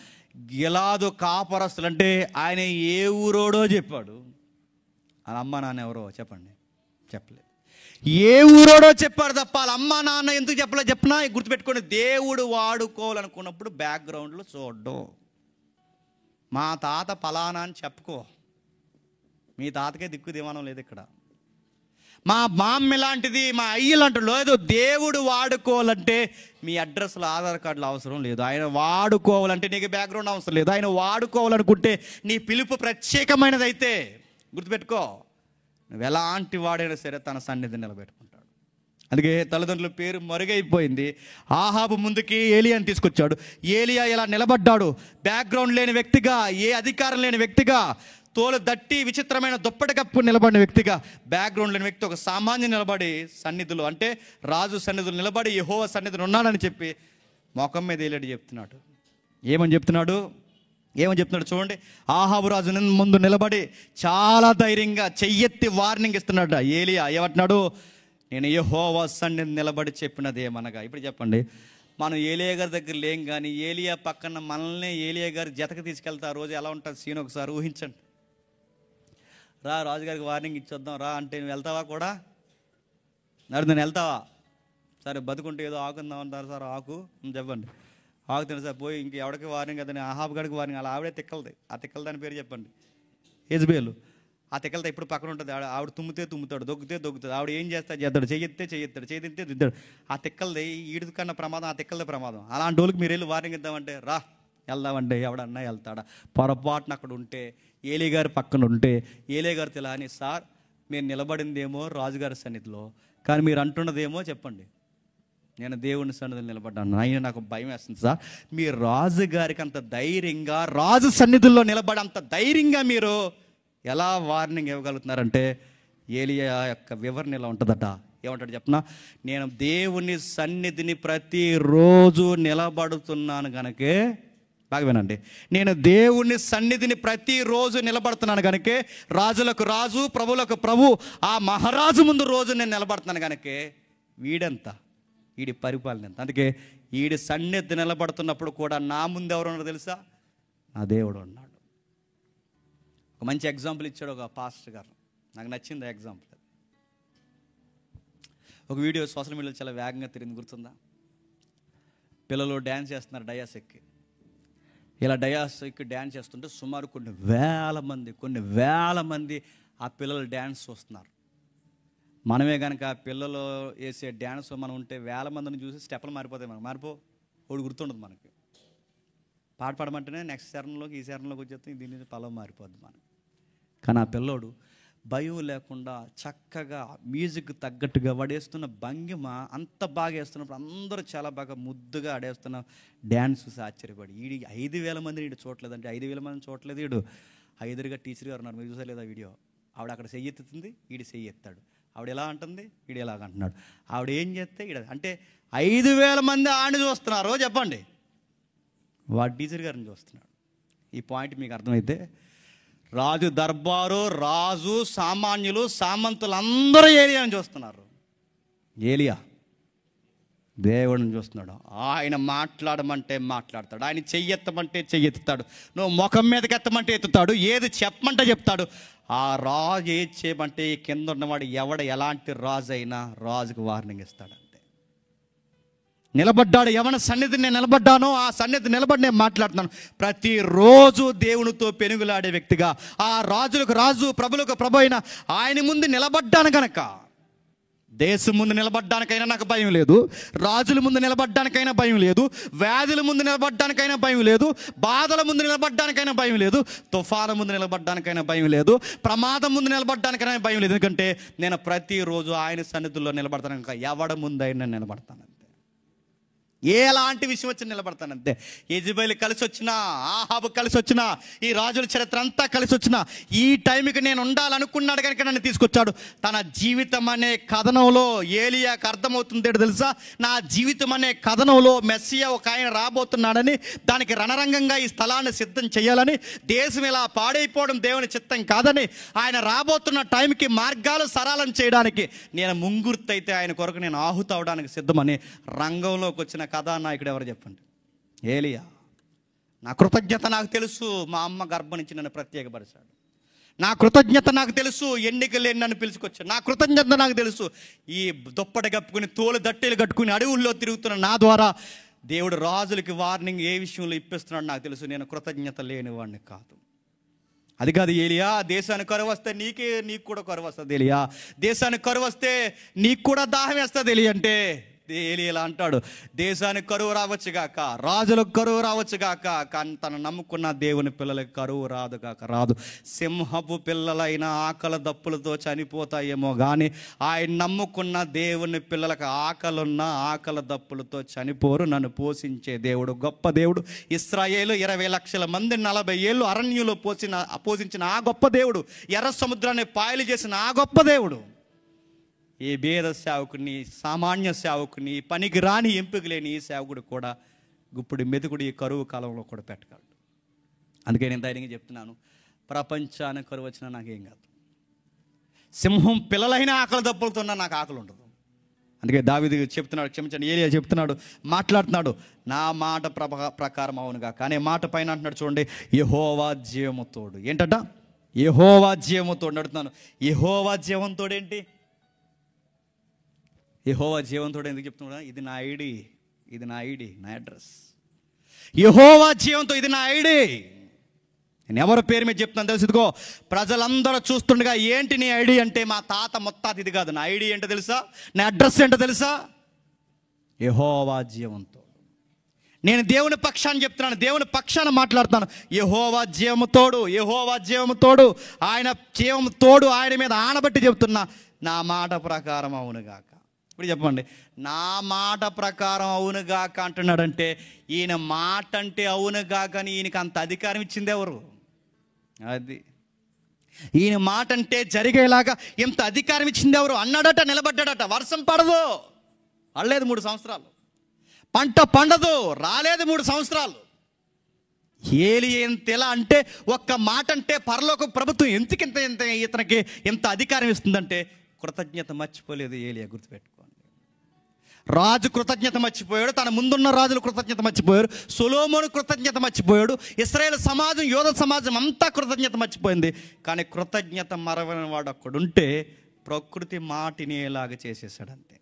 గిలాదు కాపురస్తులు అంటే ఆయన ఏ ఊరోడో చెప్పాడు. వాళ్ళ అమ్మ నాన్న ఎవరో చెప్పండి, చెప్పలేదు. ఏ ఊరోడో చెప్పాడు తప్ప వాళ్ళ అమ్మ నాన్న ఎందుకు చెప్పలేదు చెప్పినా గుర్తుపెట్టుకోండి. దేవుడు వాడుకోవాలనుకున్నప్పుడు బ్యాక్గ్రౌండ్లో చూడడం. మా తాత ఫలానా అని చెప్పుకో. మీ తాతకే దిక్కు దివానం లేదు ఇక్కడ. మా మామ్మ లాంటిది, మా అయ్య లాంటి లేదు. దేవుడు వాడుకోవాలంటే మీ అడ్రస్లో ఆధార్ కార్డులు అవసరం లేదు. ఆయన వాడుకోవాలంటే నీకు బ్యాక్గ్రౌండ్ అవసరం లేదు. ఆయన వాడుకోవాలనుకుంటే నీ పిలుపు ప్రత్యేకమైనది అయితే గుర్తుపెట్టుకో, నువ్వు ఎలాంటి వాడైనా సరే తన సన్నిధిని నిలబెట్టుకుంటాడు. అందుకే తల్లిదండ్రుల పేరు మరుగైపోయింది. ఆహాబు ముందుకి ఏలియాని తీసుకొచ్చాడు. ఏలియా ఇలా నిలబడ్డాడు, బ్యాక్గ్రౌండ్ లేని వ్యక్తిగా, ఏ అధికారం లేని వ్యక్తిగా, తోలు దట్టి విచిత్రమైన దుప్పటి కప్పు నిలబడిన వ్యక్తిగా, బ్యాక్గ్రౌండ్ లేని వ్యక్తి ఒక సామాన్యం నిలబడి సన్నిధులు అంటే రాజు సన్నిధులు నిలబడి యెహోవా సన్నిధిని ఉన్నాడని చెప్పి మొఖం మీద ఏలేడు చెప్తున్నాడు. ఏమని చెప్తున్నాడు చూడండి. ఆహాబు రాజు ముందు నిలబడి చాలా ధైర్యంగా చెయ్యెత్తి వార్నింగ్ ఇస్తున్నాడు. ఏలియా ఏమంటున్నాడు? నేను యెహోవా సన్నిధిని నిలబడి చెప్పినది ఏమనగా. ఇప్పుడు చెప్పండి, మనం ఏలియా గారి దగ్గర లేం కానీ ఏలియా పక్కన మనల్ని ఏలియా గారి జతకు తీసుకెళ్తా ఆ రోజు ఎలా ఉంటుంది సీన్ ఒకసారి ఊహించండి. రా రాజుగారికి వార్నింగ్ ఇచ్చొద్దాం రా అంటే నువ్వు వెళ్తావా కూడా? నేను వెళ్తావా? సరే బతుకుంటే ఏదో ఆకుందాం అంటారు సార్, ఆకు చెప్పండి, ఆకుతుంది సార్ పోయి ఇంక ఎవరికి వార్నింగ్ అదని ఆహాబు గడికి వార్నింగ్. అలా ఆవిడే తిక్కలది. ఆ తిక్కల దాని పేరు చెప్పండి, యెజబెలు. ఆ తిక్కలతో ఇప్పుడు పక్కన ఉంటుంది. ఆవిడ తుమ్ముతాడు, దొక్కుతాడు. ఆవిడ ఏం చేస్తాడు? చెయ్యెత్తాడు, చేతింతే దిద్దాడు. ఆ తిక్కలది ఈడు కన్నా ప్రమాదం, ఆ తిక్కలదే ప్రమాదం. అలాంటి వాళ్ళకి మీరు వెళ్ళి వార్నింగ్ ఇద్దామంటే రా వెళ్దామంటే ఎవడన్నా వెళ్తాడా? పొరపాటున అక్కడ ఉంటే ఏలియా గారి పక్కన ఉంటే ఏలియా గారు ఇలా అని, సార్ మీరు నిలబడిందేమో రాజుగారి సన్నిధిలో, కానీ మీరు అంటున్నదేమో చెప్పండి, నేను దేవుని సన్నిధిలో నిలబడ్డాను, అయినా నాకు భయం వేస్తుంది సార్. మీ రాజుగారికి అంత ధైర్యంగా రాజు సన్నిధుల్లో నిలబడి అంత ధైర్యంగా మీరు ఎలా వార్నింగ్ ఇవ్వగలుగుతున్నారంటే ఏలియా యొక్క వివరణ ఎలా ఉంటుందట. ఏమంటాడు చెప్పనా? నేను దేవుని సన్నిధిని ప్రతిరోజు నిలబడుతున్నాను కనుకే, బాగా వినండి, నేను దేవుని సన్నిధిని ప్రతిరోజు నిలబడుతున్నాను కనుకే, రాజులకు రాజు ప్రభులకు ప్రభు ఆ మహారాజు ముందు రోజు నేను నిలబడుతున్నాను కనుకే వీడెంత, వీడి పరిపాలన ఎంత. అందుకే వీడి సన్నిధి నిలబడుతున్నప్పుడు కూడా నా ముందు ఎవరు ఉన్నారో తెలుసా? నా దేవుడు ఉన్నాడు. ఒక మంచి ఎగ్జాంపుల్ ఇచ్చాడు ఒక పాస్టర్ గారు, నాకు నచ్చింది ఆ ఎగ్జాంపుల్. ఒక వీడియో సోషల్ మీడియాలో చాలా వేగంగా తిరిగింది, గుర్తుందా? పిల్లలు డ్యాన్స్ చేస్తున్నారు డయాస్ ఎక్కి. ఇలా డయాస్ ఎక్కి డ్యాన్స్ చేస్తుంటే సుమారు కొన్ని వేల మంది ఆ పిల్లలు డ్యాన్స్ చూస్తున్నారు. మనమే కనుక ఆ పిల్లలు వేసే డ్యాన్స్ మనం ఉంటే వేల మందిని చూసి స్టెప్పులు మారిపోతాయి. మనకు ఒకటి గుర్తుండదు. మనకి పాట పాడమంటేనే నెక్స్ట్ చరణంలోకి ఈ చరణంలోకి వచ్చేస్తాం, దీని పలం మారిపోద్ది మనకి. కానీ ఆ పిల్లోడు భయం లేకుండా చక్కగా మ్యూజిక్ తగ్గట్టుగా వాడేస్తున్న భంగిమ అంత బాగా వేస్తున్నప్పుడు అందరూ చాలా బాగా ముద్దుగా ఆడేస్తున్న డ్యాన్స్ చూసి ఆశ్చర్యపడి, వీడి 5,000 మందిని వీడు చూడలేదంటే 5,000 మందిని చూడలేదు. వీడు ఎదురుగా టీచర్ గారు ఉన్నారు, మీరు చూసలేదా వీడియో? ఆవిడ అక్కడ చెయ్యెత్తుతుంది, వీడు చెయ్యెత్తాడు. ఆవిడ ఎలా అంటుంది, వీడు ఎలాగ అంటున్నాడు. ఆవిడ ఏం చేస్తే వీడు అంటే 5,000 మంది ఆడిని చూస్తున్నారు చెప్పండి, వాడు టీచర్ గారిని చూస్తున్నాడు. ఈ పాయింట్ మీకు అర్థమైతే, రాజు దర్బారు, రాజు, సామాన్యులు, సామంతులు అందరూ ఏలియాని చూస్తున్నారు. ఏలియా దేవుడిని చూస్తున్నాడు. ఆయన మాట్లాడమంటే మాట్లాడతాడు, ఆయన చెయ్యెత్తమంటే చెయ్యెత్తుతాడు, నువ్వు ముఖం మీదకి ఎత్తమంటే ఎత్తుతాడు, ఏది చెప్పమంటే చెప్తాడు. ఆ రాజు ఏది చేయమంటే కింద ఉన్నవాడు ఎలాంటి రాజు అయినా రాజుకు వార్నింగ్ ఇస్తాడు. నిలబడ్డాడు. ఎవరి సన్నిధిని నేను నిలబడ్డానో ఆ సన్నిధి నిలబడి నేను మాట్లాడుతున్నాను. ప్రతిరోజు దేవునితో పెనుగులాడే వ్యక్తిగా, ఆ రాజులకు రాజు ప్రభులకు ప్రభు అయిన ఆయన ముందు నిలబడ్డాను కనుక, దేశం ముందు నిలబడ్డానికైనా నాకు భయం లేదు, రాజుల ముందు నిలబడ్డానికైనా భయం లేదు, వ్యాధుల ముందు నిలబడ్డానికైనా భయం లేదు, బాధల ముందు నిలబడ్డానికైనా భయం లేదు, తుఫాను ముందు నిలబడ్డానికైనా భయం లేదు, ప్రమాదం ముందు నిలబడ్డానికైనా భయం లేదు. ఎందుకంటే నేను ప్రతిరోజు ఆయన సన్నిధుల్లో నిలబడతాను కనుక ఎవడ ముందైనా నిలబడతాను. ఎలాంటి విషయం వచ్చి నిలబడతాను అంతే. యెజెబెల్ కలిసి వచ్చినా, ఆహాబు కలిసి వచ్చినా, ఈ రాజుల చరిత్ర అంతా కలిసి వచ్చినా, ఈ టైంకి నేను ఉండాలనుకున్నాడు కనుక నన్ను తీసుకొచ్చాడు. తన జీవితం అనే కథనంలో ఏలియాకు అర్థమవుతుంది ఏంటో తెలుసా? నా జీవితం అనే కథనంలో మెస్సియా ఒక ఆయన రాబోతున్నాడని, దానికి రణరంగంగా ఈ స్థలాన్ని సిద్ధం చేయాలని, దేశం ఇలా పాడైపోవడం దేవుని చిత్తం కాదని, ఆయన రాబోతున్న టైంకి మార్గాలు సరళం చేయడానికి నేను ముంగుర్తయితే ఆయన కొరకు నేను ఆహుతి అవడానికి సిద్ధమని రంగంలోకి వచ్చిన కథానాయకుడు ఎవరు చెప్పండి? ఏలియా. నా కృతజ్ఞత నాకు తెలుసు, మా అమ్మ గర్భం నుంచి నన్ను ప్రత్యేకపరిచాడు. నా కృతజ్ఞత నాకు తెలుసు, ఎన్నికలు నన్ను పిలుచుకొచ్చాడు. నా కృతజ్ఞత నాకు తెలుసు, ఈ దుప్పటి కప్పుకుని తోలు దట్టెలు కట్టుకుని అడవుల్లో తిరుగుతున్న నా ద్వారా దేవుడు రాజులకి వార్నింగ్ ఏ విషయంలో ఇప్పిస్తున్నాడు నాకు తెలుసు. నేను కృతజ్ఞత లేని వాడిని కాదు. అది కాదు ఏలియా, దేశానికి కరువు వస్తే నీకు కూడా కరువు వస్తుంది ఏలియా. దేశానికి కరువు వస్తే నీకు కూడా దాహం వేస్తుంది ఏలియా అంటే ఏలియా అంటాడు, దేశానికి కరువు రావచ్చు గాక, రాజులకు కరువు రావచ్చు గాక, కానీ తను నమ్ముకున్న దేవుని పిల్లలకి కరువు రాదు గాక రాదు. సింహపు పిల్లలైన ఆకలి దప్పులతో చనిపోతాయేమో కానీ ఆయన నమ్ముకున్న దేవుని పిల్లలకు ఆకలున్న ఆకలి దప్పులతో చనిపోరు. నన్ను పోషించే దేవుడు గొప్ప దేవుడు. ఇశ్రాయేలు 20 లక్షల మంది 40 ఏళ్ళు అరణ్యంలో పోషించిన ఆ గొప్ప దేవుడు, ఎర్ర సముద్రాన్ని పాయలు చేసిన ఆ గొప్ప దేవుడు, ఏ భేద సేవకుని, సామాన్య సేవకుని, పనికి రాని ఎంపిక లేని ఈ సేవకుడు కూడా గుప్పుడు మెతుకుడు ఈ కరువు కాలంలో కూడా పెట్టగలడు. అందుకే నేను ధైర్యంగా చెప్తున్నాను, ప్రపంచానికి కరువు వచ్చినా నాకేం కాదు. సింహం పిల్లలైన ఆకలి దప్పులతో నాకు ఆకలి ఉండదు. అందుకే దావీదు చెప్తున్నాడు, క్షమించండి, ఏలియా చెప్తున్నాడు, మాట్లాడుతున్నాడు, నా మాట ప్రకారం అవునుగా. కానీ మాట పైన అంటున్నాడు చూడండి, యెహోవా జీవము తోడు. ఏంటట? యెహోవా జీవము తోడు అడుగుతున్నాను. యెహోవా జీవం తోడేంటి? యెహోవా జీవంతోడు ఎందుకు చెప్తున్నా? ఇది నా ఐడి, ఇది నా ఐడి, నా అడ్రస్. యెహోవా జీవంతో ఇది నా ఐడి. నేను ఎవరి పేరు మీద చెప్తున్నాను తెలుసుకో. ప్రజలందరూ చూస్తుండగా ఏంటి నీ ఐడి అంటే, మా తాత ముత్తాత ఇది కాదు. నా ఐడి ఏంటో తెలుసా? నా అడ్రస్ ఏంటో తెలుసా? యెహోవా జీవంతో. నేను దేవుని పక్షాన్ని చెప్తున్నాను, దేవుని పక్షాన మాట్లాడుతాను. యెహోవా జీవము తోడు, యెహోవా జీవము తోడు, ఆయన జీవము తోడు, ఆయన మీద ఆనబట్టి చెప్తున్నా, నా మాట ప్రకారం అవునుగాక. ఇప్పుడు చెప్పండి, నా మాట ప్రకారం అవునుగాక అంటున్నాడంటే ఈయన మాట అంటే అవునుగాక అని ఈయనకి అంత అధికారం ఇచ్చింది ఎవరు? అది ఈయన మాట అంటే జరిగేలాగా ఎంత అధికారం ఇచ్చింది ఎవరు? అన్నాడట, నిలబడ్డాడట. వర్షం పడదు, పడలేదు 3 సంవత్సరాలు. పంట పండదు, రాలేదు 3 సంవత్సరాలు. ఏలియా ఎలా అంటే, ఒక్క మాట అంటే పరలోక ప్రభుత్వం ఎందుకు ఇతనికి ఎంత అధికారం ఇస్తుందంటే, కృతజ్ఞత మర్చిపోలేదు ఏలియా. గుర్తుపెట్టుకోండి, రాజు కృతజ్ఞత మర్చిపోయాడు, తన ముందున్న రాజులు కృతజ్ఞత మర్చిపోయారు, సొలొమోను కృతజ్ఞత మర్చిపోయాడు, ఇశ్రాయేల్ సమాజం, యోధ సమాజం అంతా కృతజ్ఞత మర్చిపోయింది. కానీ కృతజ్ఞత మరవని వాడు అక్కడుంటే ప్రకృతి మాటినేలాగా చేసేసాడు అంతే.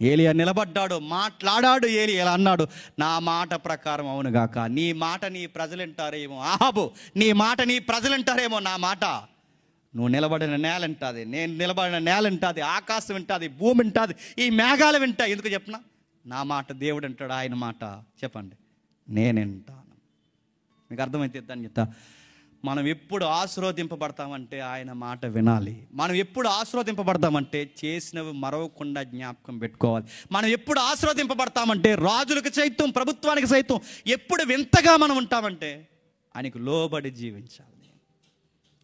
ఏలియా నిలబడ్డాడు, మాట్లాడాడు. ఏలియా ఎలా అన్నాడు? నా మాట ప్రకారం అవునుగాక. నీ మాట నీ ప్రజలు వింటారేమో ఆహాబు, నీ మాట నీ ప్రజలు వింటారేమో, నా మాట నువ్వు నిలబడిన నేల వింటుంది, నేను నిలబడిన నేల వింటుంది, ఆకాశం వింటుంది, భూమి వింటుంది, ఈ మేఘాలు వింటాయి. ఎందుకు చెప్పనా? నా మాట దేవుడు అంటాడు, ఆయన మాట చెప్పండి నేను వింటాను. మీకు అర్థమైతే ధన్యత. మనం ఎప్పుడు ఆశీర్వదింపబడతామంటే ఆయన మాట వినాలి. మనం ఎప్పుడు ఆశీర్వదింపబడతామంటే చేసినవి మరవకుండా జ్ఞాపకం పెట్టుకోవాలి. మనం ఎప్పుడు ఆశీర్వదింపబడతామంటే రాజులకు సైతం, ప్రభుత్వానికి సైతం ఎప్పుడు వింతగా మనం ఉంటామంటే ఆయనకు లోబడి జీవించాలి.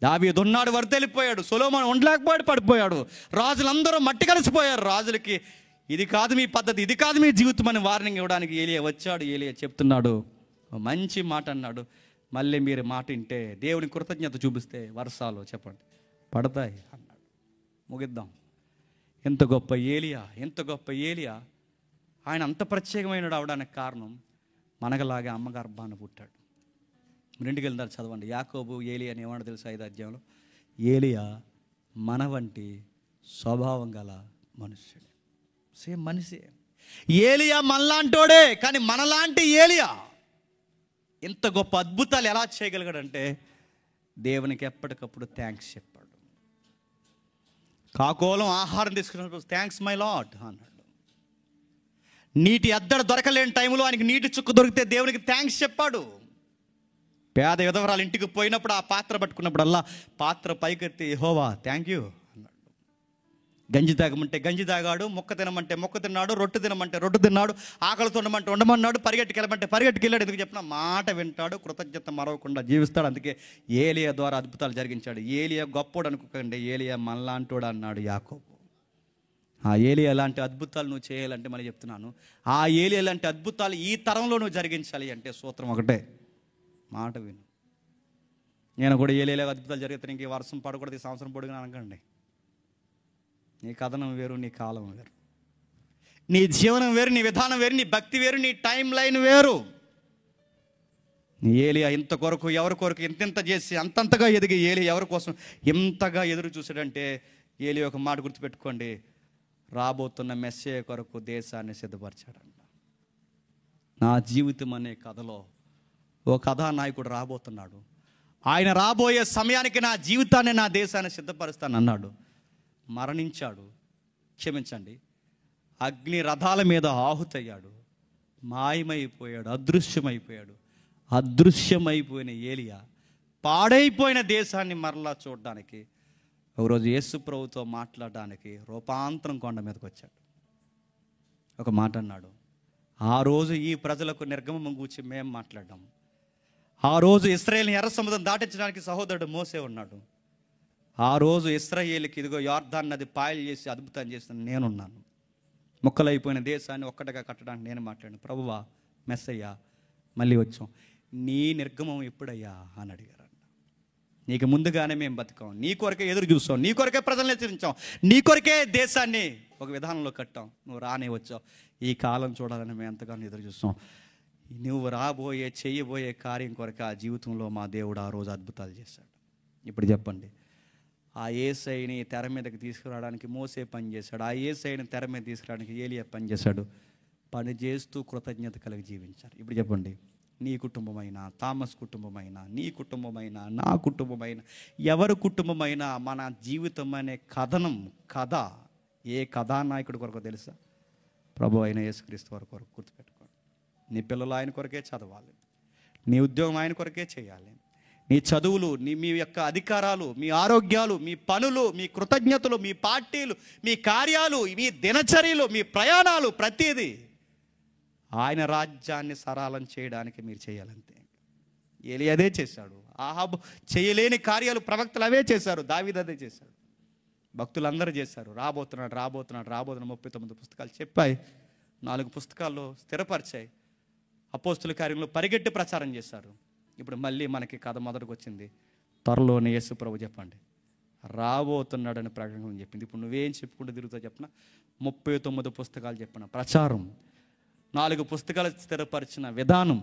దావీదు ఉన్నాడు, వర్తెలిపోయాడు. సొలొమోను ఉండలేకపోయాడు, పడిపోయాడు. రాజులందరూ మట్టి కలిసిపోయారు. రాజులకి ఇది కాదు మీ పద్ధతి, ఇది కాదు మీ జీవితం అని వార్నింగ్ ఇవ్వడానికి ఏలియా వచ్చాడు. ఏలియా చెప్తున్నాడు, మంచి మాట అన్నాడు. మళ్ళీ మీరు మాట వింటే, దేవుని కృతజ్ఞత చూపిస్తే వర్షాలు చెప్పండి పడతాయి అన్నాడు. ముగిద్దాం. ఎంత గొప్ప ఏలియా, ఎంత గొప్ప ఏలియా. ఆయన అంత ప్రత్యేకమైన అవడానికి కారణం మనగలాగా అమ్మ గర్భాన పుట్టాడు. మీరు ఇంటికి వెళ్తారు, చదవండి. యాకోబు ఏలియా అని ఏమన్నా తెలుసు? 5వ అధ్యాయంలో ఏలియా మన వంటి స్వభావం గల మనుష్యుడు, సేమ్ మనిషి. ఏలియా మనలాంటోడే, కానీ మనలాంటి ఏలియా ఇంత గొప్ప అద్భుతాలు ఎలా చేయగలిగాడంటే దేవునికి ఎప్పటికప్పుడు థ్యాంక్స్ చెప్పాడు. కాకోలం ఆహారం తీసుకున్నప్పుడు థ్యాంక్స్ మై లార్డ్ అన్నాడు. నీటి అద్దడ దొరకలేని టైంలో ఆయనకి నీటి చుక్క దొరికితే దేవునికి థ్యాంక్స్ చెప్పాడు. పేద విధవరాలు ఇంటికి పోయినప్పుడు ఆ పాత్ర పట్టుకున్నప్పుడల్లా పాత్ర పైకెత్తి యెహోవా థ్యాంక్ యూ అన్నాడు. గంజి తాగమంటే గంజి తాగాడు, మొక్క తినమంటే మొక్క తిన్నాడు, రొట్టె తినమంటే రొట్టె తిన్నాడు, ఆకలితో ఉండమంటే ఉండమన్నాడు, పరిగెట్టుకెళ్ళమంటే పరిగెట్టుకెళ్ళాడు. ఎందుకు చెప్పిన మాట వింటాడు, కృతజ్ఞత మరవకుండా జీవిస్తాడు. అందుకే ఏలియా ద్వారా అద్భుతాలు జరిగించాడు. ఏలియా గొప్పోడు అనుకోకండి, ఏలియా మనలాంటోడు అన్నాడు యాకోబు. ఆ ఏలియా లాంటి అద్భుతాలు నువ్వు చేయాలంటే మళ్ళీ చెప్తున్నాను, ఆ ఏలియా లాంటి అద్భుతాలు ఈ తరంలో నువ్వు జరిగించాలి అంటే సూత్రం ఒకటే, మాట విను. నేను కూడా ఏలియా అద్భుతాలు జరిగితే ఇంక వర్షం పడకూడదు, ఈ సంవత్సరం పొడుగునా అనకండి. నీ కథనం వేరు, నీ కాలం వేరు, నీ జీవనం వేరు, నీ విధానం వేరు, నీ భక్తి వేరు, నీ టైం లైన్ వేరు. నీ ఏలియా ఇంత కొరకు, ఎవరి కొరకు ఇంత చేసి అంతంతగా ఎదిగి ఏలియా ఎవరి కోసం ఇంతగా ఎదురు చూసాడంటే, ఏలియా ఒక మాట గుర్తుపెట్టుకోండి, రాబోతున్న మెస్సే కొరకు దేశాన్ని సిద్ధపరిచాడంట. నా జీవితం అనే కథలో ఓ కథానాయకుడు రాబోతున్నాడు. ఆయన రాబోయే సమయానికి నా జీవితాన్ని, నా దేశాన్ని సిద్ధపరుస్తానన్నాడు. మరణించాడు, క్షమించండి, అగ్ని రథాల మీద ఆహుతయ్యాడు, మాయమైపోయాడు, అదృశ్యమైపోయాడు. అదృశ్యమైపోయిన ఏలియా పాడైపోయిన దేశాన్ని మరలా చూడడానికి ఒకరోజు యేసు ప్రభుతో మాట్లాడడానికి రూపాంతరం కొండ మీదకి వచ్చాడు. ఒక మాట అన్నాడు, ఆ రోజు ఈ ప్రజలకు నిర్గమం గూర్చి మేము మాట్లాడ్డాం. ఆ రోజు ఇశ్రాయేలుని ఎర్ర సముద్రం దాటించడానికి సహోదరుడు మోసే ఉన్నాడు. ఆ రోజు ఇశ్రాయేలుకి ఇదిగో యొర్దాను నది పాయలు చేసి అద్భుతం చేసిన నేనున్నాను. ముక్కలైపోయిన దేశాన్ని ఒక్కటిగా కట్టడానికి నేను మాట్లాడాను. ప్రభువా, మెస్సయ్యా, మళ్ళీ వచ్చాం, నీ నిర్గమం ఎప్పుడయ్యా అని అడిగారంట. నీకు ముందుగానే మేము బతికాం, నీ కొరకే ఎదురు చూసాం, నీ కొరకే ప్రజల్ని హెచ్చరించాం, నీ కొరకే దేశాన్ని ఒక విధానంలో కట్టాం. నువ్వు రానే వచ్చావు, ఈ కాలం చూడాలని మేము ఎంతగానో ఎదురు చూస్తాం. నువ్వు చేయబోయే కార్యం కొరకు ఆ జీవితంలో మా దేవుడు ఆ రోజు అద్భుతాలు చేశాడు. ఇప్పుడు చెప్పండి, ఆ యేసయ్యని తెర మీదకి తీసుకురావడానికి మోసే పని చేశాడు, ఆ యేసయ్యని తెర మీద తీసుకురావడానికి ఏలియా పని చేశాడు. పని చేస్తూ కృతజ్ఞత కలిగి జీవించారు. ఇప్పుడు చెప్పండి, నీ కుటుంబమైనా, థామస్ కుటుంబమైనా, నీ కుటుంబమైనా, నా కుటుంబమైనా, ఎవరి కుటుంబమైనా, మన జీవితం అనే కథ ఏ కథానాయకుడి కొరకు తెలుసా? ప్రభు అయిన యేసుక్రీస్తు వారి కొరకు. గుర్తుపెట్టుకోండి, నీ పిల్లలు ఆయన కొరకే చదవాలి, నీ ఉద్యోగం ఆయన కొరకే చేయాలి, మీ చదువులు, మీ యొక్క అధికారాలు, మీ ఆరోగ్యాలు, మీ పనులు, మీ కృతజ్ఞతలు, మీ పార్టీలు, మీ కార్యాలు, మీ దినచర్యలు, మీ ప్రయాణాలు, ప్రతిదీ ఆయన రాజ్యాన్ని సరళం చేయడానికి మీరు చేయాలంతే. ఏలియా అదే చేశాడు. ఆహాబు చేయలేని కార్యాలు ప్రవక్తలు అవే చేశారు, దావీదు అదే చేశాడు, భక్తులందరూ చేశారు. రాబోతున్నాడు 39 పుస్తకాలు చెప్పాయి, 4 పుస్తకాల్లో స్థిరపరిచాయి. అపోస్తుల కార్యంలో పరిగెట్టి ప్రచారం చేశారు. ఇప్పుడు మళ్ళీ మనకి కథ మొదటికి వచ్చింది. త్వరలోనే యేసు ప్రభు చెప్పండి రాబోతున్నాడని ప్రకటన చెప్పింది. ఇప్పుడు నువ్వేం చెప్పుకుంటూ తిరుగుతావు చెప్పిన? 39 పుస్తకాలు చెప్పిన ప్రచారం, 4 పుస్తకాలు స్థిరపరిచిన విధానం,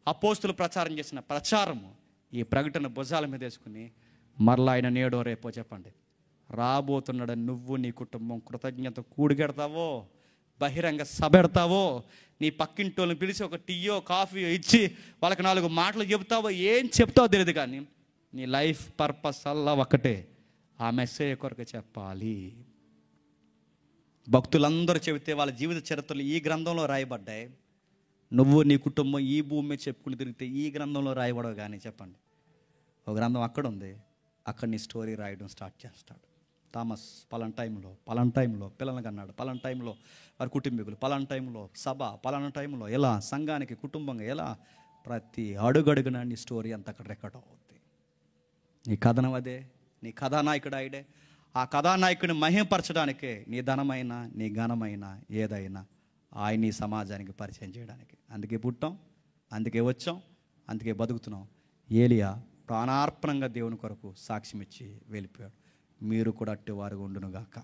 అపోస్తులు ప్రచారం చేసిన ప్రచారము, ఈ ప్రకటన భుజాల మీద వేసుకుని మరలా ఆయన నేడో రేపో చెప్పండి రాబోతున్నాడని నువ్వు, నీ కుటుంబం కృతజ్ఞత కూడిగెడతావో, బహిరంగ సభ పెడతావో, నీ పక్కింటోళ్ళని పిలిచి ఒక టీయో కాఫీయో ఇచ్చి వాళ్ళకి 4 మాటలు చెబుతావో, ఏం చెప్తావో తెలియదు, కానీ నీ లైఫ్ పర్పస్ అల్లా ఒకటే, ఆ మెసేజ్ కొరకు చెప్పాలి. భక్తులందరూ చెబితే వాళ్ళ జీవిత చరిత్రలు ఈ గ్రంథంలో రాయబడ్డాయి. నువ్వు, నీ కుటుంబం ఈ భూమి మీద చెప్పుకుని తిరిగితే ఈ గ్రంథంలో రాయబడవు. కానీ చెప్పండి, ఒక గ్రంథం అక్కడ ఉంది, అక్కడ నీ స్టోరీ రాయడం స్టార్ట్ చేస్తాడు. థామస్ పలానా టైంలో పిల్లల్ని కన్నాడు, పలానా టైంలో వారి కుటుంబీకులు, పలానా టైంలో సభ, పలానా టైంలో ఎలా సంఘానికి కుటుంబంగా ఎలా ప్రతి అడుగడుగున నీ స్టోరీ అంతా అక్కడ రికార్డ్ అవుతుంది. నీ కథనం అదే, నీ కథానాయకుడు ఆయడే. ఆ కథానాయకుడిని మహిమపరచడానికే నీ ధనమైన, నీ ఘనమైన ఏదైనా ఆయన ఈ సమాజానికి పరిచయం చేయడానికి. అందుకే పుట్టాం, అందుకే వచ్చాం, అందుకే బతుకుతున్నాం. ఏలియా ప్రాణార్పణంగా దేవుని కొరకు సాక్ష్యం ఇచ్చి వెళ్ళిపోయాడు. మీరు కూడా అట్టి వారు ఉండునుగాక.